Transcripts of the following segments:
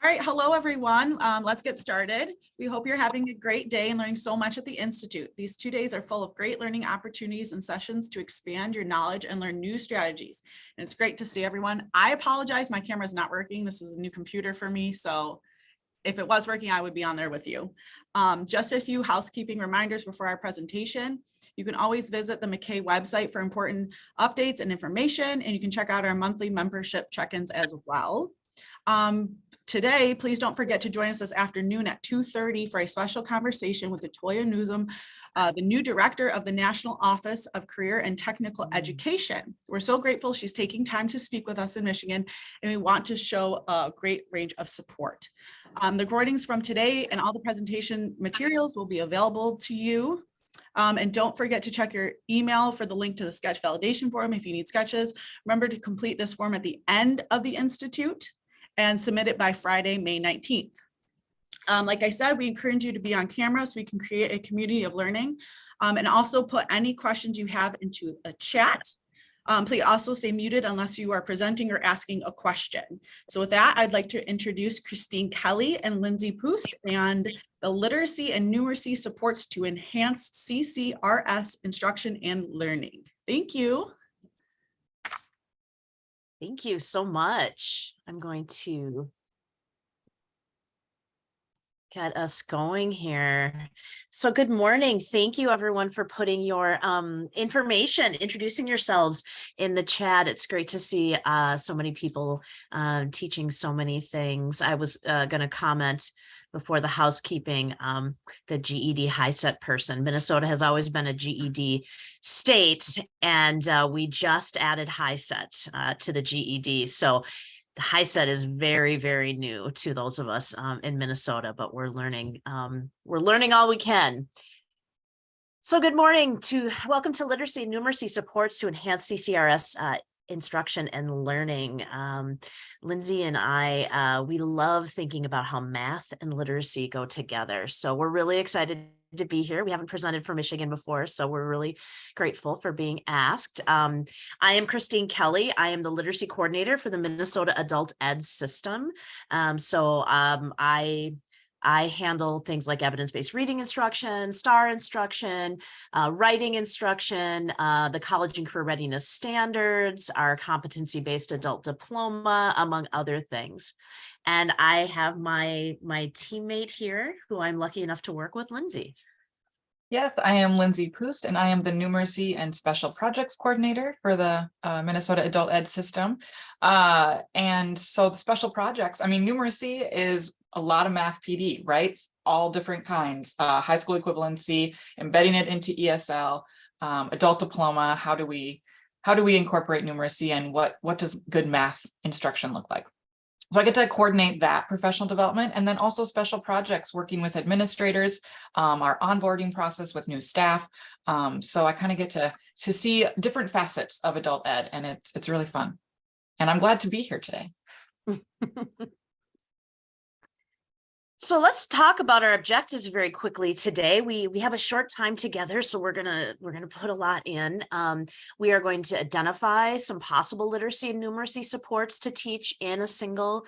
All right, hello everyone. Let's get started. We hope you're having a great day and learning so much at the Institute. These 2 days are full of great learning opportunities and sessions to expand your knowledge and learn new strategies. And it's great to see everyone. I apologize, my camera's not working. This is a new computer for me, so if it was working, I would be on there with you. Just a few housekeeping reminders before our presentation. You can always visit the MACAE website for important updates and information, and you can check out our monthly membership check-ins as well. Today, please don't forget to join us this afternoon at 2:30 for a special conversation with Latoya Newsom, the new director of the National Office of Career and Technical Education. We're so grateful she's taking time to speak with us in Michigan, and we want to show a great range of support. The recordings from today and all the presentation materials will be available to you. And don't forget to check your email for the link to the sketch validation form if you need sketches. Remember to complete this form at the end of the Institute and submit it by Friday, May 19th. Like I said, we encourage you to be on camera so we can create a community of learning, and also put any questions you have into a chat. Please also stay muted unless you are presenting or asking a question. So with that, I'd like to introduce Kristine Kelly and Lindsey Pust and the literacy and numeracy supports to enhance CCRS instruction and learning. Thank you. Thank you so much. I'm going to get us going here. So good morning. Thank you everyone for putting your information, introducing yourselves in the chat. It's great to see so many people teaching so many things. I was going to comment before the housekeeping, the GED HiSET person. Minnesota has always been a GED state, and we just added HiSET to the GED. So the HiSET is very, very new to those of us in Minnesota, but we're learning all we can. So good morning welcome to Literacy and Numeracy Supports to Enhance CCRS instruction and learning. Lindsey and I, we love thinking about how math and literacy go together. So we're really excited to be here. We haven't presented for Michigan before, so we're really grateful for being asked. I am Kristine Kelly. I am the literacy coordinator for the Minnesota Adult Ed system. I handle things like evidence-based reading instruction, STAR instruction, writing instruction, the college and career readiness standards, our competency-based adult diploma, among other things. And I have my teammate here who I'm lucky enough to work with, Lindsey. Yes, I am Lindsey Pust, and I am the Numeracy and Special Projects Coordinator for the Minnesota Adult Ed system. And so the special projects, numeracy is a lot of math PD, right? All different kinds, high school equivalency, embedding it into ESL, adult diploma. How do we incorporate numeracy, and what does good math instruction look like? So I get to coordinate that professional development, and then also special projects working with administrators, our onboarding process with new staff. So I kind of get to see different facets of adult ed, and it's really fun. And I'm glad to be here today. So let's talk about our objectives very quickly today. We have a short time together, so we're gonna put a lot in. We are going to identify some possible literacy and numeracy supports to teach in a single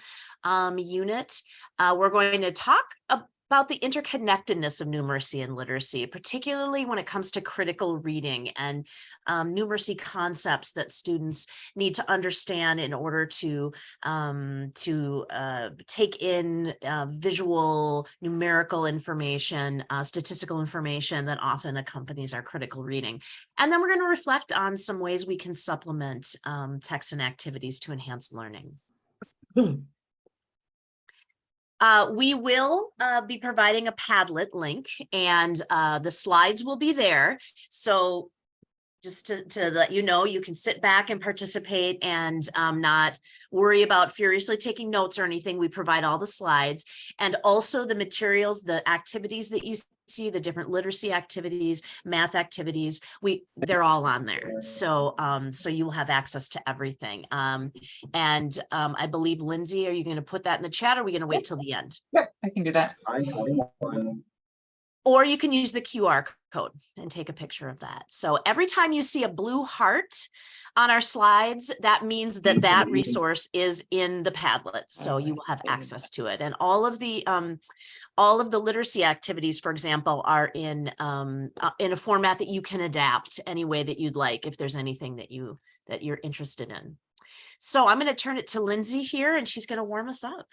unit. We're going to talk about the interconnectedness of numeracy and literacy, particularly when it comes to critical reading and numeracy concepts that students need to understand in order to take in visual, numerical information, statistical information that often accompanies our critical reading. And then we're going to reflect on some ways we can supplement text and activities to enhance learning. We will be providing a Padlet link, and the slides will be there. So just to let you know, you can sit back and participate and not worry about furiously taking notes or anything. We provide all the slides and also the materials, the activities that you see, the different literacy activities, math activities, they're all on there. So so you will have access to everything. And I believe, Lindsey, are you going to put that in the chat, or are we going to wait till the end? Yep, I can do that. Or you can use the QR code and take a picture of that. So every time you see a blue heart on our slides, that means that that resource is in the Padlet. So you will have access to it. And all of the literacy activities, for example, are in a format that you can adapt any way that you'd like, if there's anything that you're interested in. So I'm going to turn it to Lindsey here, and she's going to warm us up.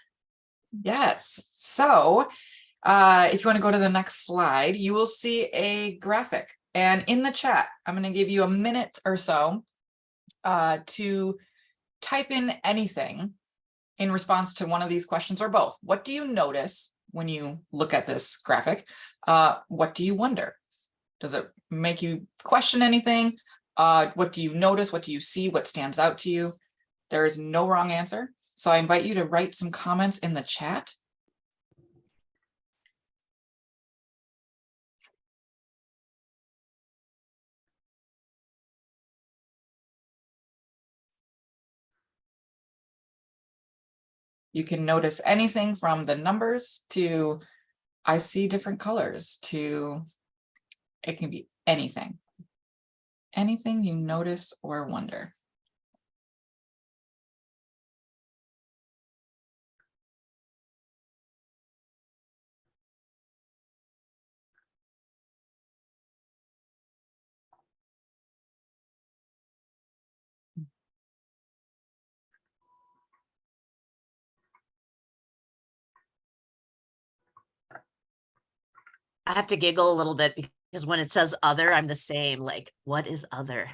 Yes. So if you want to go to the next slide, you will see a graphic. And in the chat, I'm going to give you a minute or so to type in anything in response to one of these questions or both. What do you notice when you look at this graphic? What do you wonder? Does it make you question anything? What do you notice? What do you see? What stands out to you? There is no wrong answer. So I invite you to write some comments in the chat. You can notice anything from the numbers to I see different colors to it can be anything. Anything you notice or wonder. I have to giggle a little bit because when it says other, I'm the same. Like, what is other?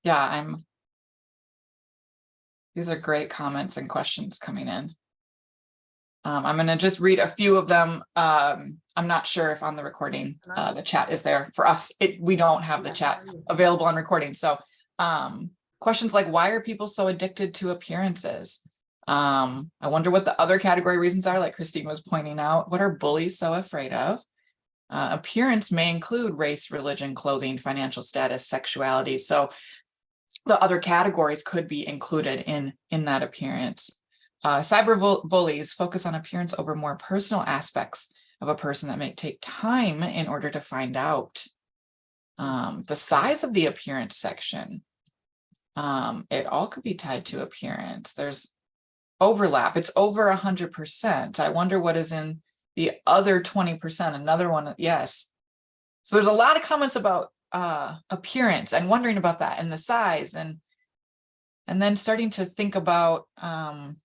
Yeah, these are great comments and questions coming in. I'm going to just read a few of them. I'm not sure if on the recording the chat is there. For us, we don't have the chat available on recording. So questions like, why are people so addicted to appearances? I wonder what the other category reasons are, like Kristine was pointing out. What are bullies so afraid of? Appearance may include race, religion, clothing, financial status, sexuality. So the other categories could be included in that appearance. Cyber bullies focus on appearance over more personal aspects of a person that may take time in order to find out. The size of the appearance section, it all could be tied to appearance. There's overlap. It's over 100%. I wonder what is in the other 20%. Another one, yes. So there's a lot of comments about appearance and wondering about that and the size, and then starting to think about that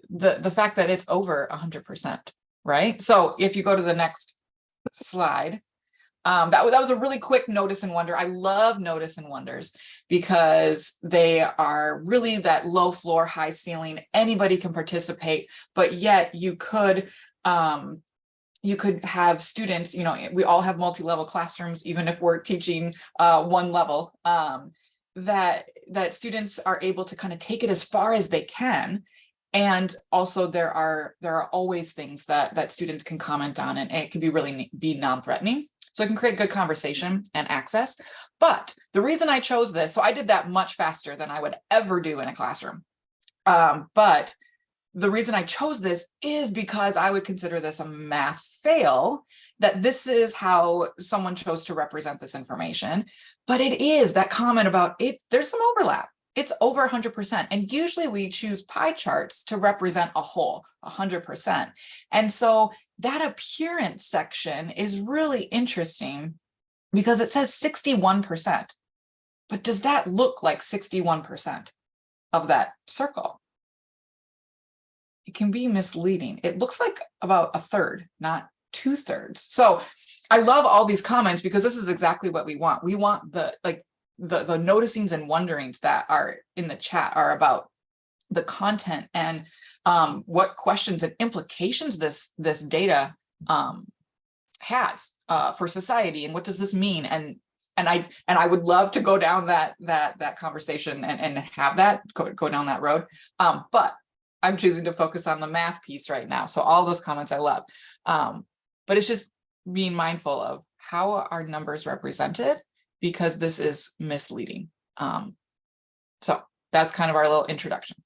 the fact that it's over 100%, right? So if you go to the next slide, that was a really quick notice and wonder. I love notice and wonders because they are really that low floor, high ceiling. Anybody can participate, but yet you could have students, we all have multi-level classrooms, even if we're teaching one level, that students are able to kind of take it as far as they can. And also there are always things that students can comment on, and it can be non-threatening. So it can create good conversation and access. But the reason I chose this, so I did that much faster than I would ever do in a classroom. But the reason I chose this is because I would consider this a math fail, that this is how someone chose to represent this information. But it is that comment about it, there's some overlap. It's over 100%. And usually we choose pie charts to represent a whole 100%. And so that appearance section is really interesting because it says 61%. But does that look like 61% of that circle? It can be misleading. It looks like about a third, not 2/3. So I love all these comments because this is exactly what we want. We want the noticings and wonderings that are in the chat are about the content and what questions and implications this data has for society, and what does this mean? And I would love to go down that conversation and have that go down that road. But I'm choosing to focus on the math piece right now. So all those comments I love, but it's just being mindful of how are numbers represented, because this is misleading. So that's kind of our little introduction.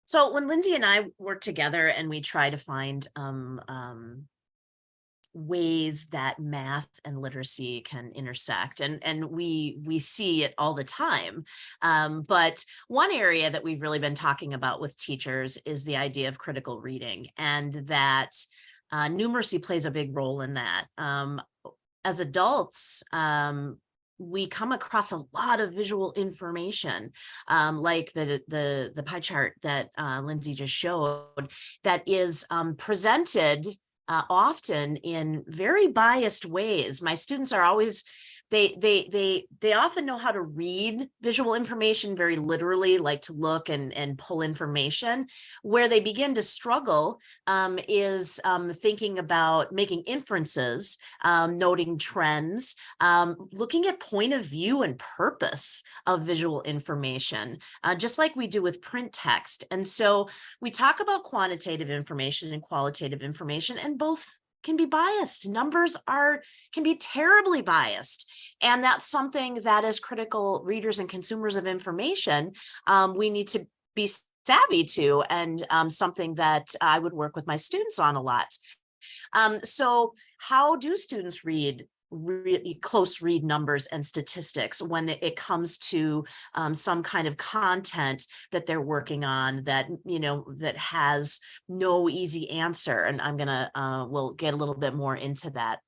So when Lindsey and I work together and we try to find ways that math and literacy can intersect, and we see it all the time, but one area that we've really been talking about with teachers is the idea of critical reading, and that numeracy plays a big role in that. As adults, we come across a lot of visual information, like the pie chart that Lindsey just showed, that is presented often in very biased ways. My students are always, they often know how to read visual information very literally, like to look and pull information. Where they begin to struggle is thinking about making inferences, noting trends, looking at point of view and purpose of visual information, just like we do with print text. And so we talk about quantitative information and qualitative information, and both can be biased. Numbers can be terribly biased. And that's something that as critical readers and consumers of information, we need to be savvy to, and something that I would work with my students on a lot. So how do students really close read numbers and statistics when it comes to some kind of content that they're working on that, that has no easy answer? And we'll get a little bit more into that.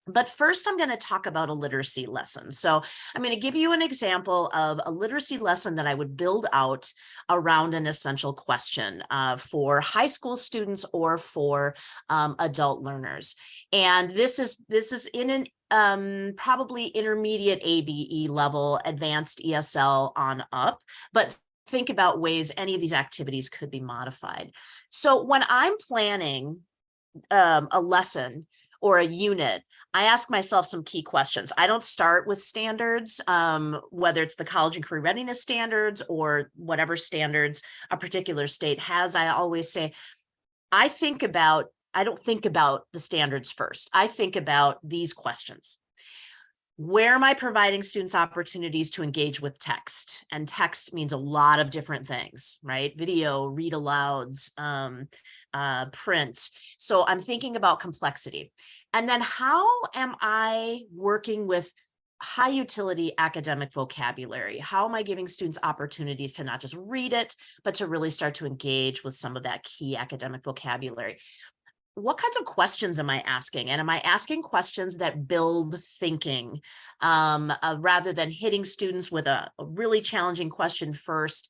But first, I'm going to talk about a literacy lesson. So I'm going to give you an example of a literacy lesson that I would build out around an essential question for high school students or for adult learners. And this is in an probably intermediate ABE level, advanced ESL on up, but think about ways any of these activities could be modified. So when I'm planning a lesson or a unit, I ask myself some key questions. I don't start with standards, whether it's the college and career readiness standards or whatever standards a particular state has. I always say, I don't think about the standards first. I think about these questions. Where am I providing students opportunities to engage with text? And text means a lot of different things, right? Video, read alouds, print. So I'm thinking about complexity. And then how am I working with high utility academic vocabulary? How am I giving students opportunities to not just read it, but to really start to engage with some of that key academic vocabulary? What kinds of questions am I asking? And am I asking questions that build thinking rather than hitting students with a really challenging question first,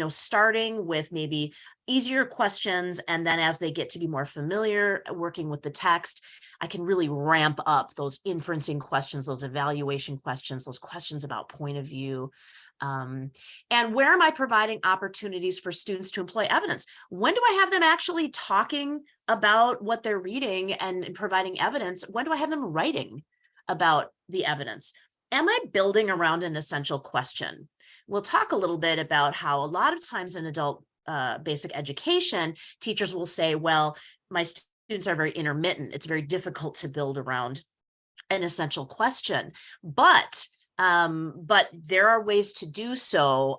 starting with maybe easier questions. And then as they get to be more familiar working with the text, I can really ramp up those inferencing questions, those evaluation questions, those questions about point of view. And where am I providing opportunities for students to employ evidence? When do I have them actually talking about what they're reading and providing evidence? When do I have them writing about the evidence? Am I building around an essential question? We'll talk a little bit about how a lot of times in adult basic education, teachers will say, well, my students are very intermittent. It's very difficult to build around an essential question. But there are ways to do so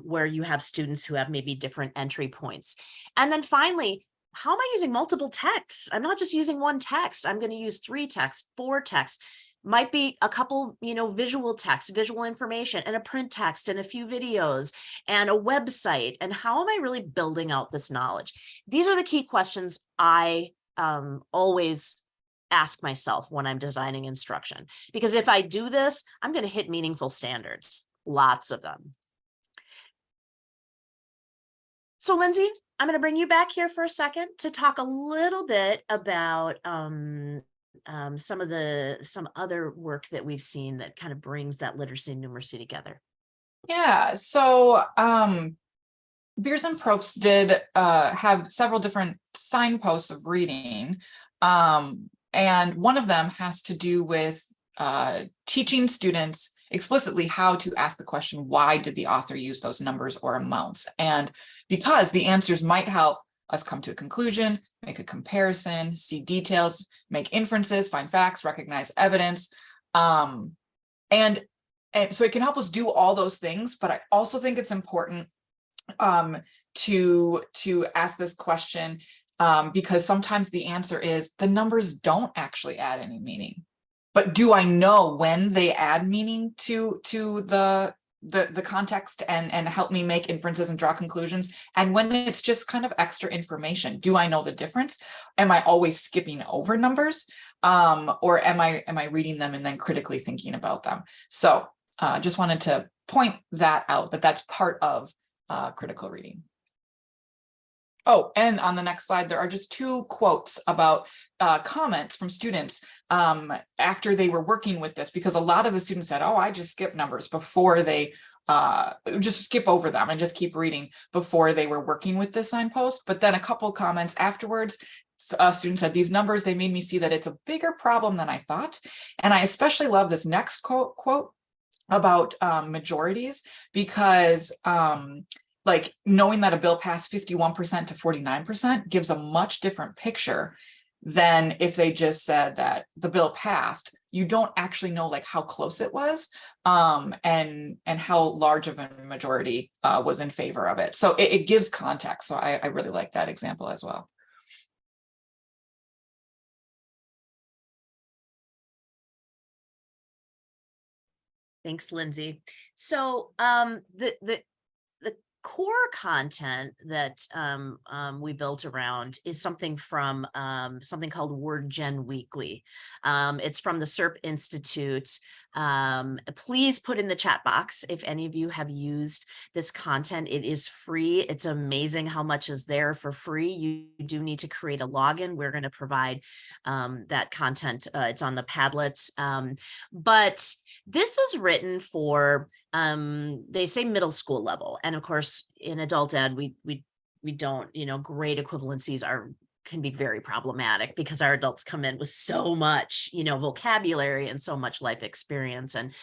where you have students who have maybe different entry points. And then finally, how am I using multiple texts? I'm not just using one text. I'm going to use 3 texts, 4 texts, might be a couple, visual text, visual information, and a print text and a few videos and a website. And how am I really building out this knowledge? These are the key questions I always ask myself when I'm designing instruction, because if I do this, I'm going to hit meaningful standards, lots of them. So Lindsey, I'm going to bring you back here for a second to talk a little bit about some other work that we've seen that kind of brings that literacy and numeracy together. Yeah, so Beers and Probst did have several different signposts of reading. And one of them has to do with teaching students explicitly how to ask the question, why did the author use those numbers or amounts? And because the answers might help us come to a conclusion, make a comparison, see details, make inferences, find facts, recognize evidence. And so it can help us do all those things. But I also think it's important to ask this question, because sometimes the answer is the numbers don't actually add any meaning. But do I know when they add meaning to the context and help me make inferences and draw conclusions? And when it's just kind of extra information, do I know the difference? Am I always skipping over numbers? Or am I reading them and then critically thinking about them? So just wanted to point that out, that that's part of critical reading. Oh, and on the next slide, there are just 2 quotes about comments from students after they were working with this, because a lot of the students said, oh, I just skip numbers before they just skip over them and just keep reading before they were working with this signpost. But then a couple comments afterwards, students said, these numbers, they made me see that it's a bigger problem than I thought. And I especially love this next quote about majorities, because like knowing that a bill passed 51% to 49% gives a much different picture than if they just said that the bill passed. You don't actually know like how close it was, and how large of a majority was in favor of it. So it gives context. So I really like that example as well. Thanks, Lindsay. So the core content that we built around is something from something called Word Gen Weekly. It's from the SERP Institute. Please put in the chat box if any of you have used this content. It is free. It's amazing how much is there for free. You do need to create a login. We're going to provide that content. It's on the Padlets. But this is written for, they say middle school level. And of course, in adult ed, we don't, grade equivalencies can be very problematic because our adults come in with so much, vocabulary and so much life experience and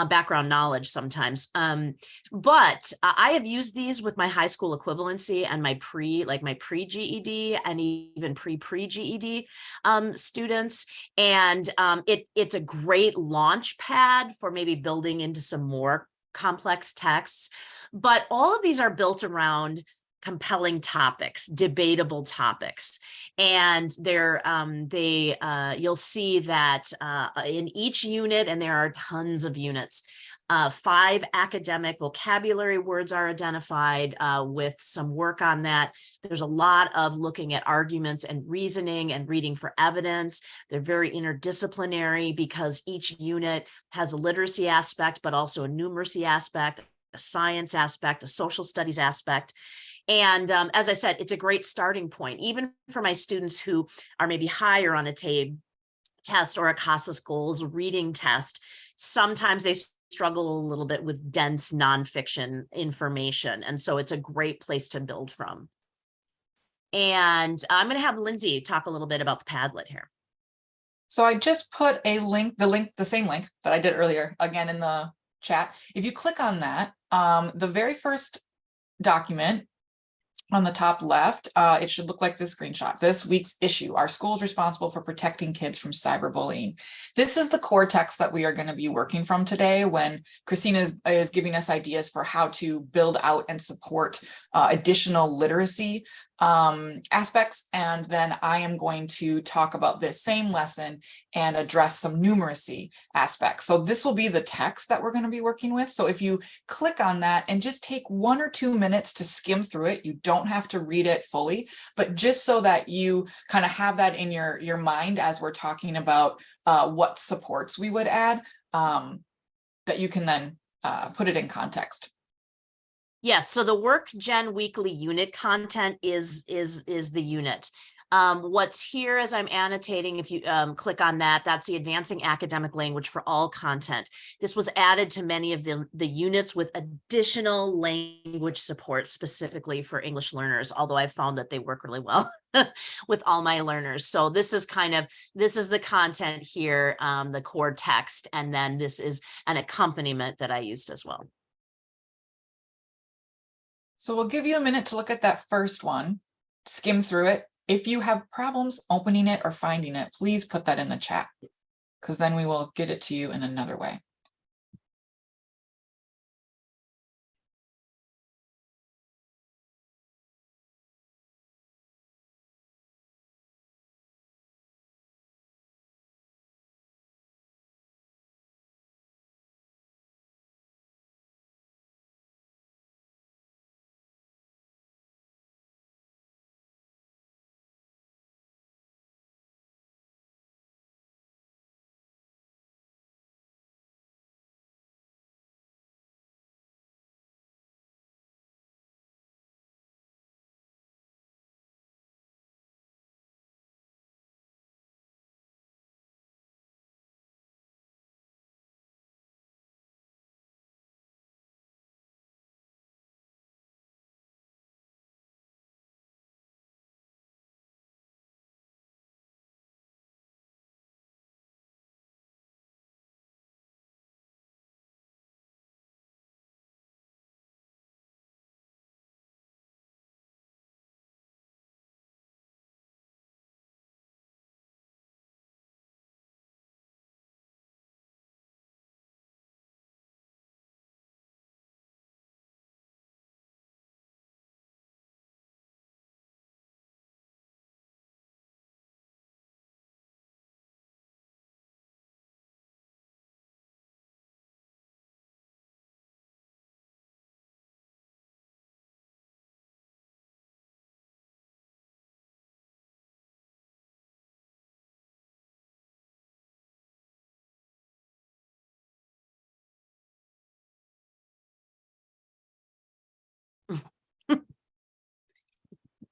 background knowledge sometimes. But I have used these with my high school equivalency and my pre-GED and even pre-GED students. And it's a great launch pad for maybe building into some more complex texts. But all of these are built around compelling topics, debatable topics. And you'll see that in each unit, and there are tons of units, 5 academic vocabulary words are identified with some work on that. There's a lot of looking at arguments and reasoning and reading for evidence. They're very interdisciplinary because each unit has a literacy aspect, but also a numeracy aspect, a science aspect, a social studies aspect. And as I said, it's a great starting point, even for my students who are maybe higher on a TABE test or a CASAS goals reading test. Sometimes they struggle a little bit with dense nonfiction information. And so it's a great place to build from. And I'm going to have Lindsay talk a little bit about the Padlet here. So I just put a link, the same link that I did earlier, again in the chat. If you click on that, the very first document on the top left, it should look like this screenshot. This week's issue, our schools responsible for protecting kids from cyberbullying. This is the core text that we are going to be working from today when Kristine is giving us ideas for how to build out and support additional literacy aspects. And then I am going to talk about this same lesson and address some numeracy aspects. So this will be the text that we're going to be working with. So if you click on that and just take 1 or 2 minutes to skim through it, you don't have to read it fully, but just so that you kind of have that in your mind as we're talking about what supports we would add, that you can then put it in context. Yes, so the Work Gen Weekly unit content is the unit. What's here as I'm annotating, if you click on that, that's the Advancing Academic Language for All content. This was added to many of the units with additional language support specifically for English learners, although I found that they work really well with all my learners. So this is the content here, the core text, and then this is an accompaniment that I used as well. So we'll give you a minute to look at that first one, skim through it. If you have problems opening it or finding it, please put that in the chat, because then we will get it to you in another way.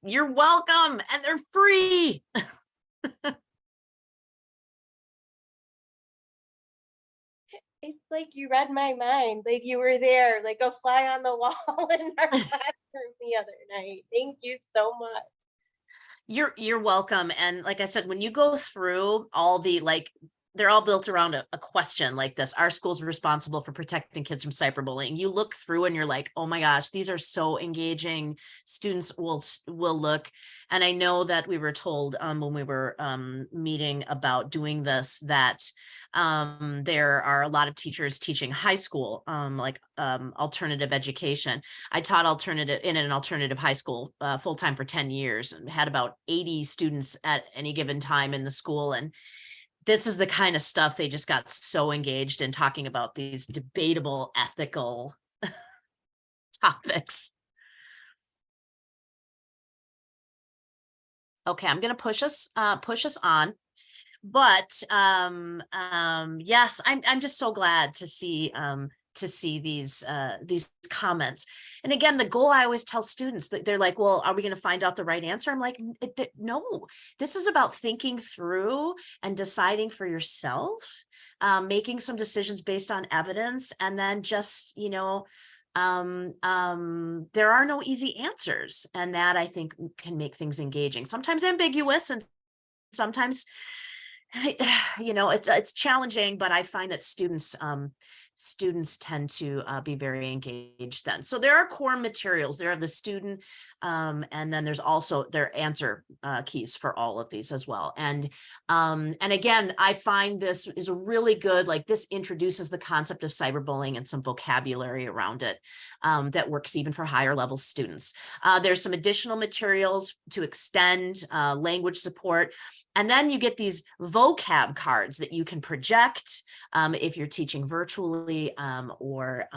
You're welcome, and they're free. It's like you read my mind, like you were there, like a fly on the wall in our classroom the other night. Thank you so much. You're welcome. And like I said, when you go through all the, like, they're all built around a question like this. Our school's responsible for protecting kids from cyberbullying. You look through and you're like, oh my gosh, these are so engaging. Students will look. And I know that we were told when we were meeting about doing this, that there are a lot of teachers teaching high school, alternative education. I taught in an alternative high school full-time for 10 years and had about 80 students at any given time in the school. And this is the kind of stuff they just got so engaged in, talking about these debatable ethical topics. Okay, I'm going to push us on, but yes, I'm just so glad to see these comments. And again, the goal, I always tell students that they're like, well, are we going to find out the right answer? I'm like, no, this is about thinking through and deciding for yourself, making some decisions based on evidence, and then just, there are no easy answers, and that I think can make things engaging, sometimes ambiguous, and sometimes it's challenging, but I find that students tend to be very engaged then. So there are core materials. There are the student, and then there's also their answer keys for all of these as well. And again, I find this is a really good, like, this introduces the concept of cyberbullying and some vocabulary around it that works even for higher level students. There's some additional materials to extend language support. And then you get these vocab cards that you can project if you're teaching virtually or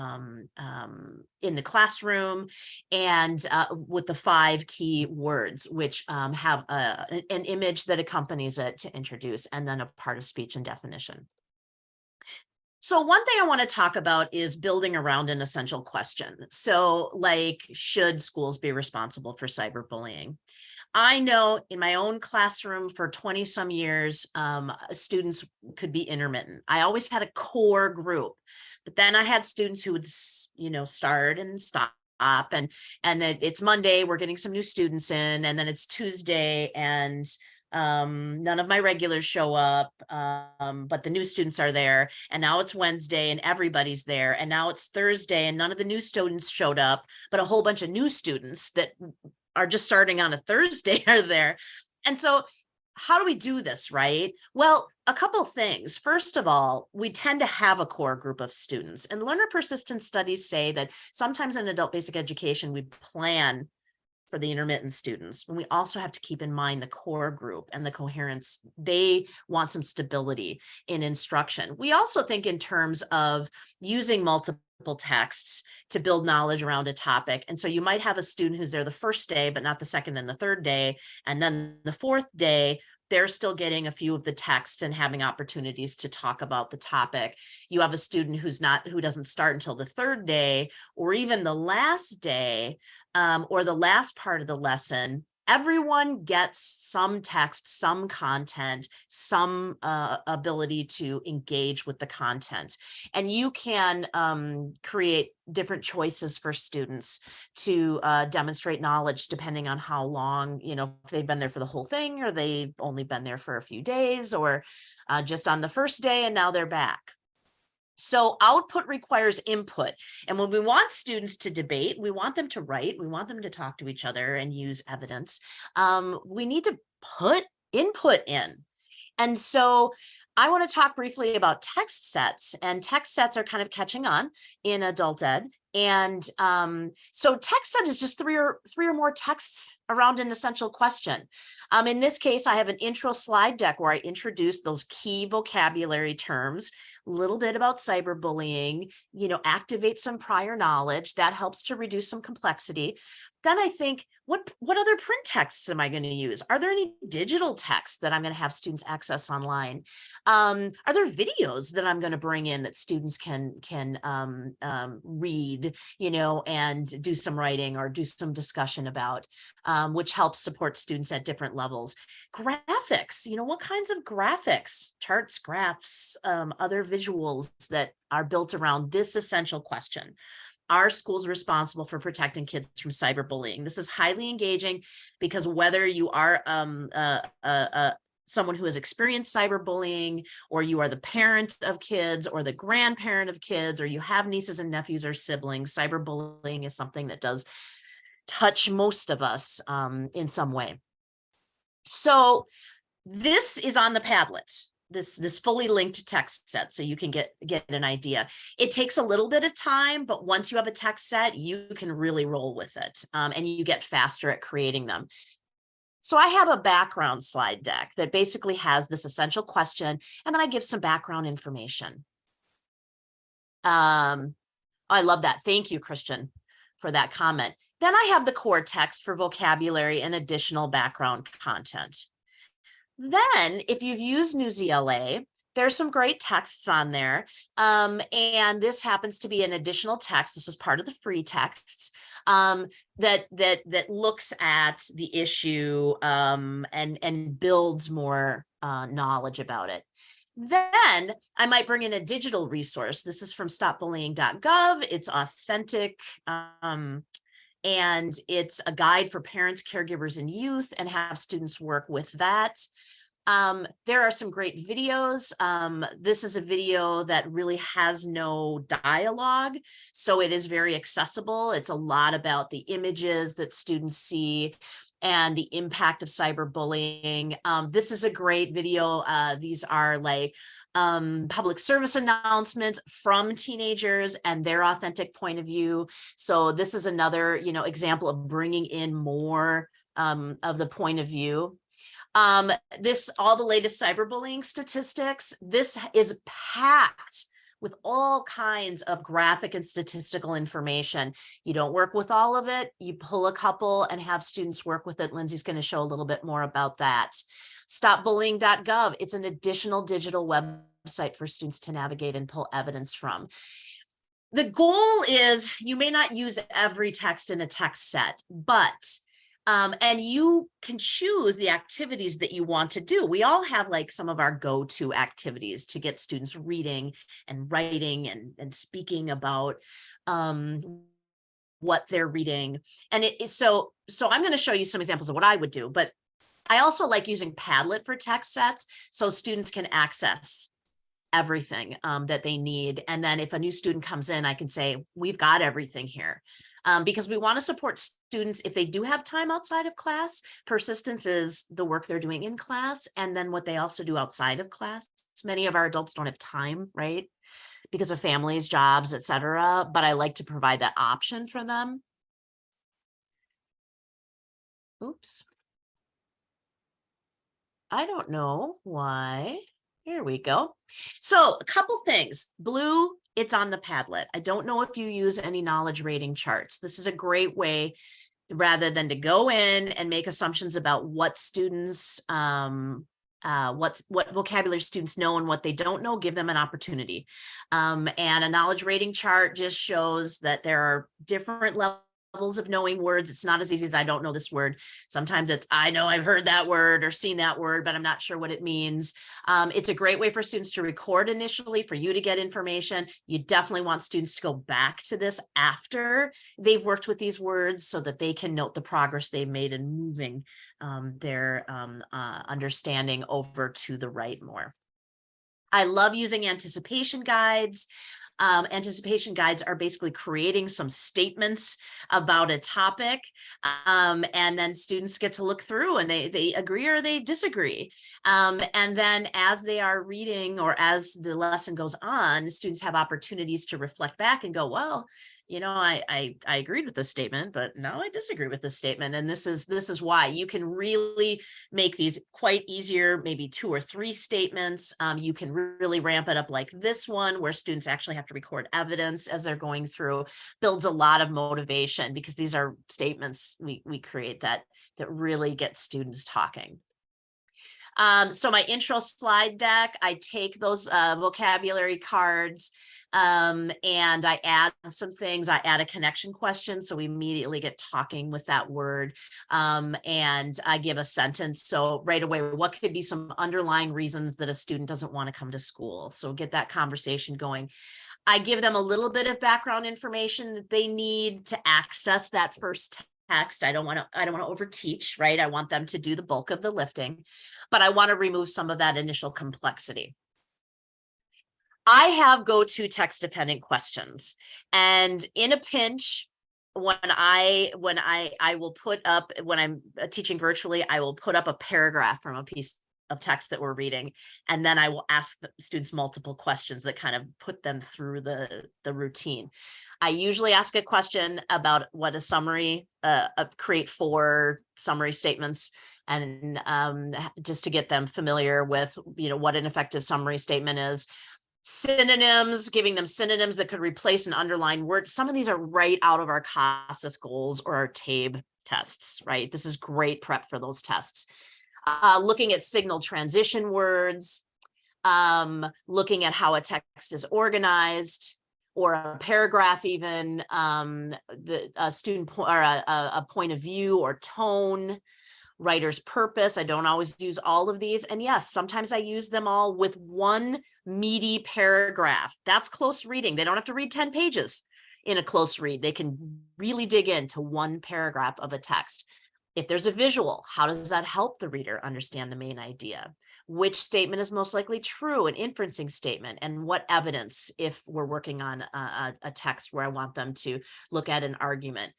in the classroom, and with the 5 key words, which have an image that accompanies it to introduce, and then a part of speech and definition. So one thing I want to talk about is building around an essential question. So, like, should schools be responsible for cyberbullying? I know in my own classroom for 20 some years, students could be intermittent. I always had a core group, but then I had students who would, start and stop. And then it's Monday, we're getting some new students in, and then it's Tuesday, and none of my regulars show up, but the new students are there. And now it's Wednesday and everybody's there. And now it's Thursday and none of the new students showed up, but a whole bunch of new students that are just starting on a Thursday are there. And so how do we do this, right? Well, a couple of things. First of all, we tend to have a core group of students, and learner persistence studies say that sometimes in adult basic education, we plan for the intermittent students, and we also have to keep in mind the core group and the coherence. They want some stability in instruction. We also think in terms of using multiple texts to build knowledge around a topic. And so you might have a student who's there the first day, but not the second and the third day. And then the fourth day, they're still getting a few of the texts and having opportunities to talk about the topic. You have a student who doesn't start until the third day, or even the last day, or the last part of the lesson. Everyone gets some text, some content, some ability to engage with the content. And you can create different choices for students to demonstrate knowledge depending on how long, if they've been there for the whole thing, or they've only been there for a few days, or just on the first day and now they're back. So output requires input. And when we want students to debate, we want them to write, we want them to talk to each other and use evidence. We need to put input in. And so I want to talk briefly about text sets, and text sets are kind of catching on in adult ed. And so text set is just three or more texts around an essential question. In this case, I have an intro slide deck where I introduce those key vocabulary terms, a little bit about cyberbullying, activate some prior knowledge that helps to reduce some complexity. Then I think, what other print texts am I going to use? Are there any digital texts that I'm going to have students access online? Are there videos that I'm going to bring in that students can read read, you know, and do some writing or do some discussion about, which helps support students at different levels. Graphics, you know, what kinds of graphics, charts, graphs, other visuals that are built around this essential question. Are schools responsible for protecting kids from cyberbullying? This is highly engaging because whether you are someone who has experienced cyberbullying, or you are the parent of kids or the grandparent of kids, or you have nieces and nephews or siblings, cyberbullying is something that does touch most of us in some way. So this is on the Padlet, this fully linked text set, so you can get an idea. It takes a little bit of time, but once you have a text set, you can really roll with it, and you get faster at creating them. So I have a background slide deck that basically has this essential question, and then I give some background information. I love that. Thank you, Kristine, for that comment. Then I have the core text for vocabulary and additional background content. Then, if you've used Newsela, there's some great texts on there. And this happens to be an additional text. This is part of the free texts that looks at the issue and builds more knowledge about it. Then I might bring in a digital resource. This is from stopbullying.gov. It's authentic. And it's a guide for parents, caregivers, and youth, and have students work with that. There are some great videos. This is a video that really has no dialogue, so it is very accessible. It's a lot about the images that students see and the impact of cyberbullying. This is a great video. These are like public service announcements from teenagers and their authentic point of view. So this is another, you know, example of bringing in more of the point of view. All the latest cyberbullying statistics. This is packed with all kinds of graphic and statistical information. You don't work with all of it. You pull a couple and have students work with it. Lindsey's going to show a little bit more about that. Stopbullying.gov. It's an additional digital website for students to navigate and pull evidence from. The goal is you may not use every text in a text set, but and you can choose the activities that you want to do. We all have like some of our go-to activities to get students reading and writing and speaking about what they're reading. And so I'm going to show you some examples of what I would do, but I also like using Padlet for text sets so students can access everything that they need. And then if a new student comes in, I can say, we've got everything here. Because we want to support students if they do have time outside of class. Persistence is the work they're doing in class, and then what they also do outside of class. Many of our adults don't have time, right? Because of families, jobs, etc. But I like to provide that option for them. Oops. I don't know why. Here we go. So a couple things. Blue, it's on the Padlet. I don't know if you use any knowledge rating charts. This is a great way, rather than to go in and make assumptions about what students, what vocabulary students know and what they don't know, give them an opportunity. And a knowledge rating chart just shows that there are different levels of knowing words. It's not as easy as I don't know this word. Sometimes it's I know I've heard that word or seen that word, but I'm not sure what it means. It's a great way for students to record initially, for you to get information. You definitely want students to go back to this after they've worked with these words so that they can note the progress they've made in moving their understanding over to the right more. I love using anticipation guides. Anticipation guides are basically creating some statements about a topic, and then students get to look through and they agree or they disagree. And then as they are reading or as the lesson goes on, students have opportunities to reflect back and go, well, you know, I agreed with this statement, but now I disagree with this statement. And this is why. You can really make these quite easier, maybe 2 or 3 statements. You can really ramp it up like this one, where students actually have to record evidence as they're going through. Builds a lot of motivation because these are statements we create that really get students talking. So my intro slide deck, I take those vocabulary cards and I add some things. I add a connection question, so we immediately get talking with that word, and I give a sentence. So right away, what could be some underlying reasons that a student doesn't want to come to school? So get that conversation going. I give them a little bit of background information that they need to access that first text. I don't want to overteach, right? I want them to do the bulk of the lifting, but I want to remove some of that initial complexity. I have go-to text dependent questions, and in a pinch, when I will put up, when I'm teaching virtually, I will put up a paragraph from a piece of text that we're reading, and then I will ask the students multiple questions that kind of put them through the routine. I usually ask a question about what a summary, create 4 summary statements, and just to get them familiar with, what an effective summary statement is. Synonyms, giving them synonyms that could replace an underlined word. Some of these are right out of our CASAS goals or our TABE tests, right? This is great prep for those tests. Looking at signal transition words, looking at how a text is organized, or a paragraph even, a student or a point of view or tone, writer's purpose. I don't always use all of these. And yes, sometimes I use them all with one meaty paragraph. That's close reading. They don't have to read 10 pages in a close read. They can really dig into one paragraph of a text. If there's a visual, how does that help the reader understand the main idea? Which statement is most likely true, an inferencing statement, and what evidence if we're working on a text where I want them to look at an argument.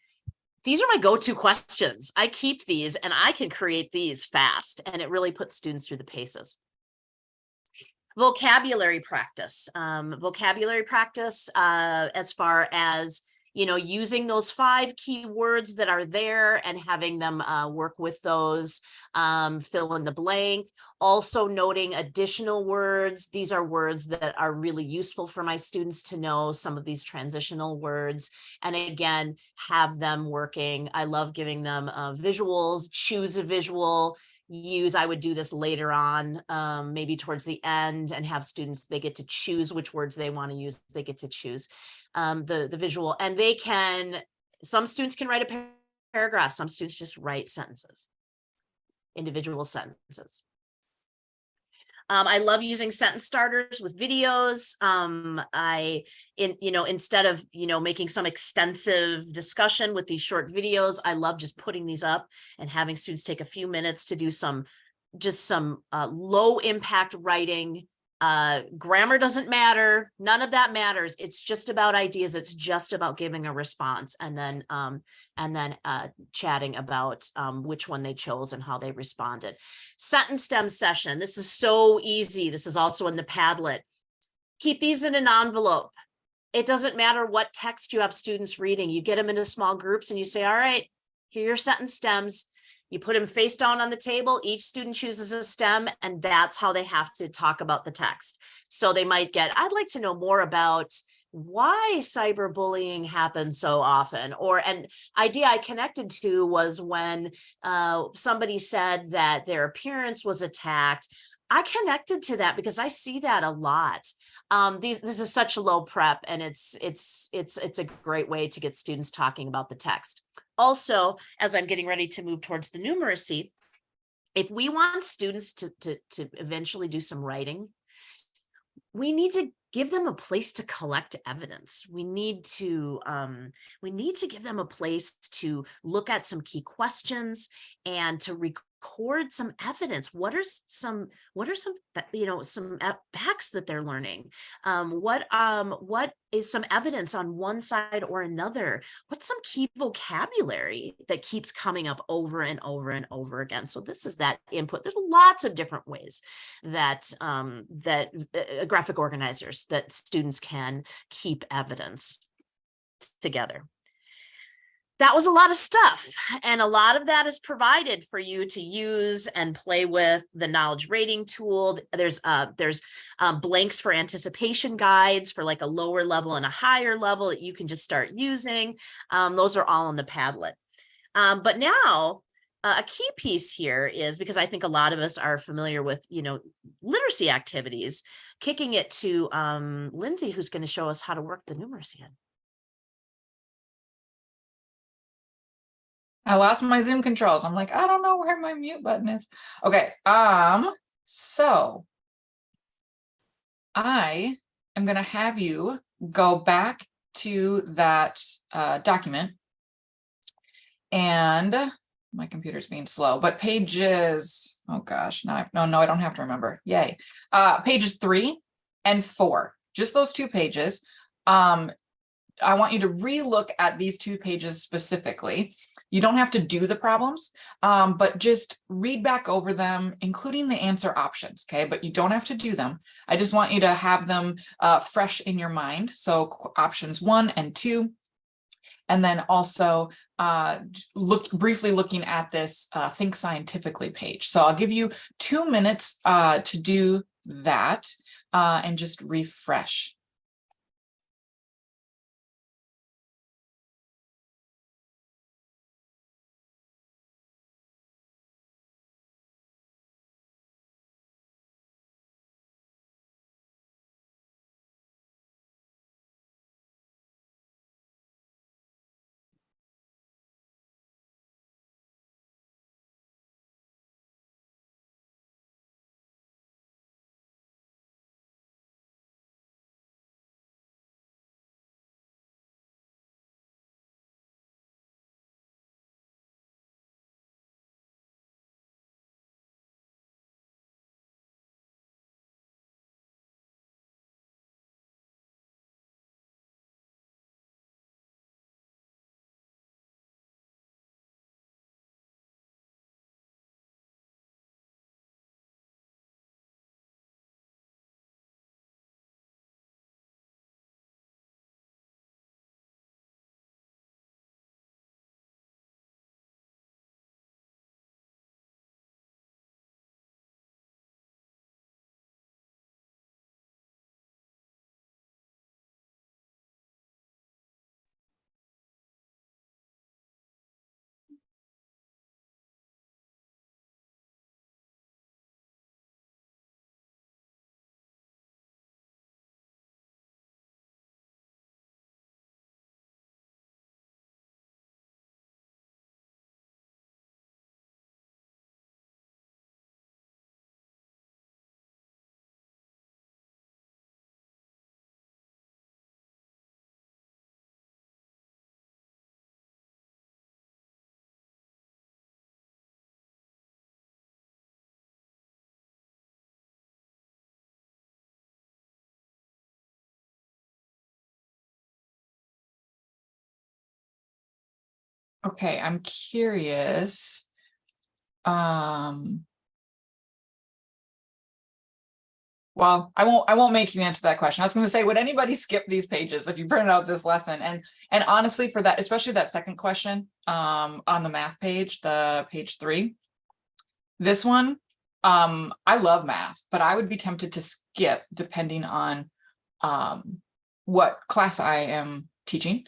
These are my go-to questions. I keep these and I can create these fast, and it really puts students through the paces. Vocabulary practice. As far as, using those 5 key words that are there and having them work with those, fill in the blank. Also noting additional words. These are words that are really useful for my students to know, some of these transitional words. And again, have them working. I love giving them visuals, choose a visual. I would do this later on, maybe towards the end, and have students, they get to choose which words they want to use. They get to choose the visual, and some students can write a paragraph. Some students just write sentences, individual sentences. I love using sentence starters with videos. Instead of, making some extensive discussion with these short videos, I love just putting these up and having students take a few minutes to do some low impact writing. Grammar doesn't matter. None of that matters. It's just about ideas. It's just about giving a response, and then chatting about which one they chose and how they responded. Sentence stem session. This is so easy. This is also in the Padlet. Keep these in an envelope. It doesn't matter what text you have students reading. You get them into small groups and you say, all right, here are your sentence stems. You put them face down on the table. Each student chooses a stem, and that's how they have to talk about the text. So they might get, I'd like to know more about why cyberbullying happens so often. Or an idea I connected to was when somebody said that their appearance was attacked. I connected to that because I see that a lot. This is such a low prep, and it's a great way to get students talking about the text. Also, as I'm getting ready to move towards the numeracy, if we want students to eventually do some writing, we need to give them a place to collect evidence. We need to give them a place to look at some key questions and to record some evidence. What are some facts that they're learning? What is some evidence on one side or another? What's some key vocabulary that keeps coming up over and over and over again? So this is that input. There's lots of different ways that graphic organizers, that students can keep evidence together. That was a lot of stuff, and a lot of that is provided for you to use and play with. The knowledge rating tool. There's blanks for anticipation guides for like a lower level and a higher level that you can just start using. Those are all in the Padlet. But now a key piece here is, because I think a lot of us are familiar with, literacy activities, kicking it to Lindsey, who's going to show us how to work the numeracy in. I lost my Zoom controls. I'm like, I don't know where my mute button is. Okay. So I am going to have you go back to that document, and my computer's being slow, but pages, oh gosh, no, I don't have to remember. Yay. Pages 3 and 4, just those 2 pages. I want you to re-look at these 2 pages specifically. You don't have to do the problems, but just read back over them, including the answer options, okay? But you don't have to do them. I just want you to have them fresh in your mind. So options 1 and 2. And then also briefly looking at this Think Scientifically page. So I'll give you 2 minutes to do that and just refresh. Okay, I'm curious. Well, I won't make you answer that question. I was going to say, would anybody skip these pages if you printed out this lesson? And honestly, for that, especially that second question on the math page, the page 3, this one, I love math, but I would be tempted to skip depending on what class I am teaching,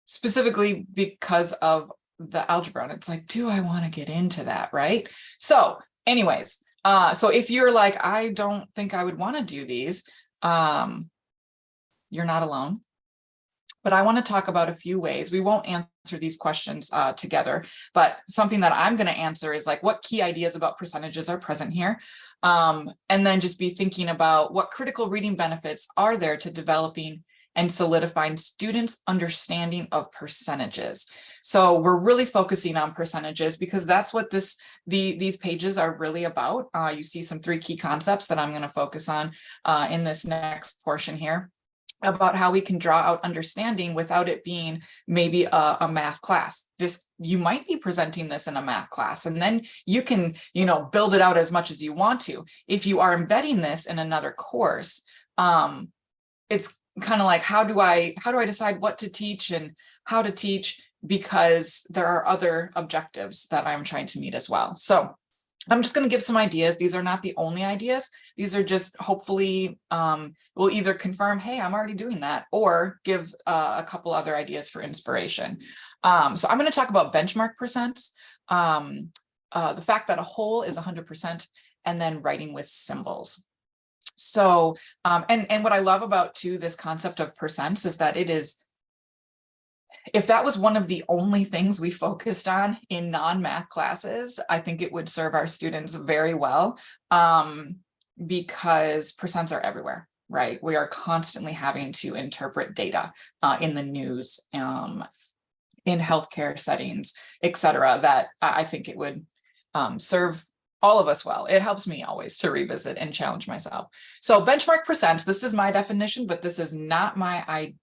specifically because of the algebra. And it's like, do I want to get into that, right? So anyways, so if you're like, I don't think I would want to do these, you're not alone. But I want to talk about a few ways. We won't answer these questions together, but something that I'm going to answer is like, what key ideas about percentages are present here? And then just be thinking about what critical reading benefits are there to developing and solidifying students' understanding of percentages. So we're really focusing on percentages because that's what these pages are really about. You see some 3 key concepts that I'm going to focus on in this next portion here, about how we can draw out understanding without it being maybe a math class. You might be presenting this in a math class, and then you can, build it out as much as you want to. If you are embedding this in another course, it's kind of like, how do I decide what to teach and how to teach, because there are other objectives that I'm trying to meet as well. So I'm just going to give some ideas. These are not the only ideas. These are just hopefully will either confirm, hey, I'm already doing that, or give a couple other ideas for inspiration. So I'm going to talk about benchmark percents, the fact that a whole is 100%, and then writing with symbols. So, and what I love about too, this concept of percents is that it is, if that was one of the only things we focused on in non-math classes, I think it would serve our students very well, because percents are everywhere, right? We are constantly having to interpret data in the news, in healthcare settings, et cetera, that I think it would serve all of us well. It helps me always to revisit and challenge myself. So benchmark percents, this is my definition, but this is not my idea.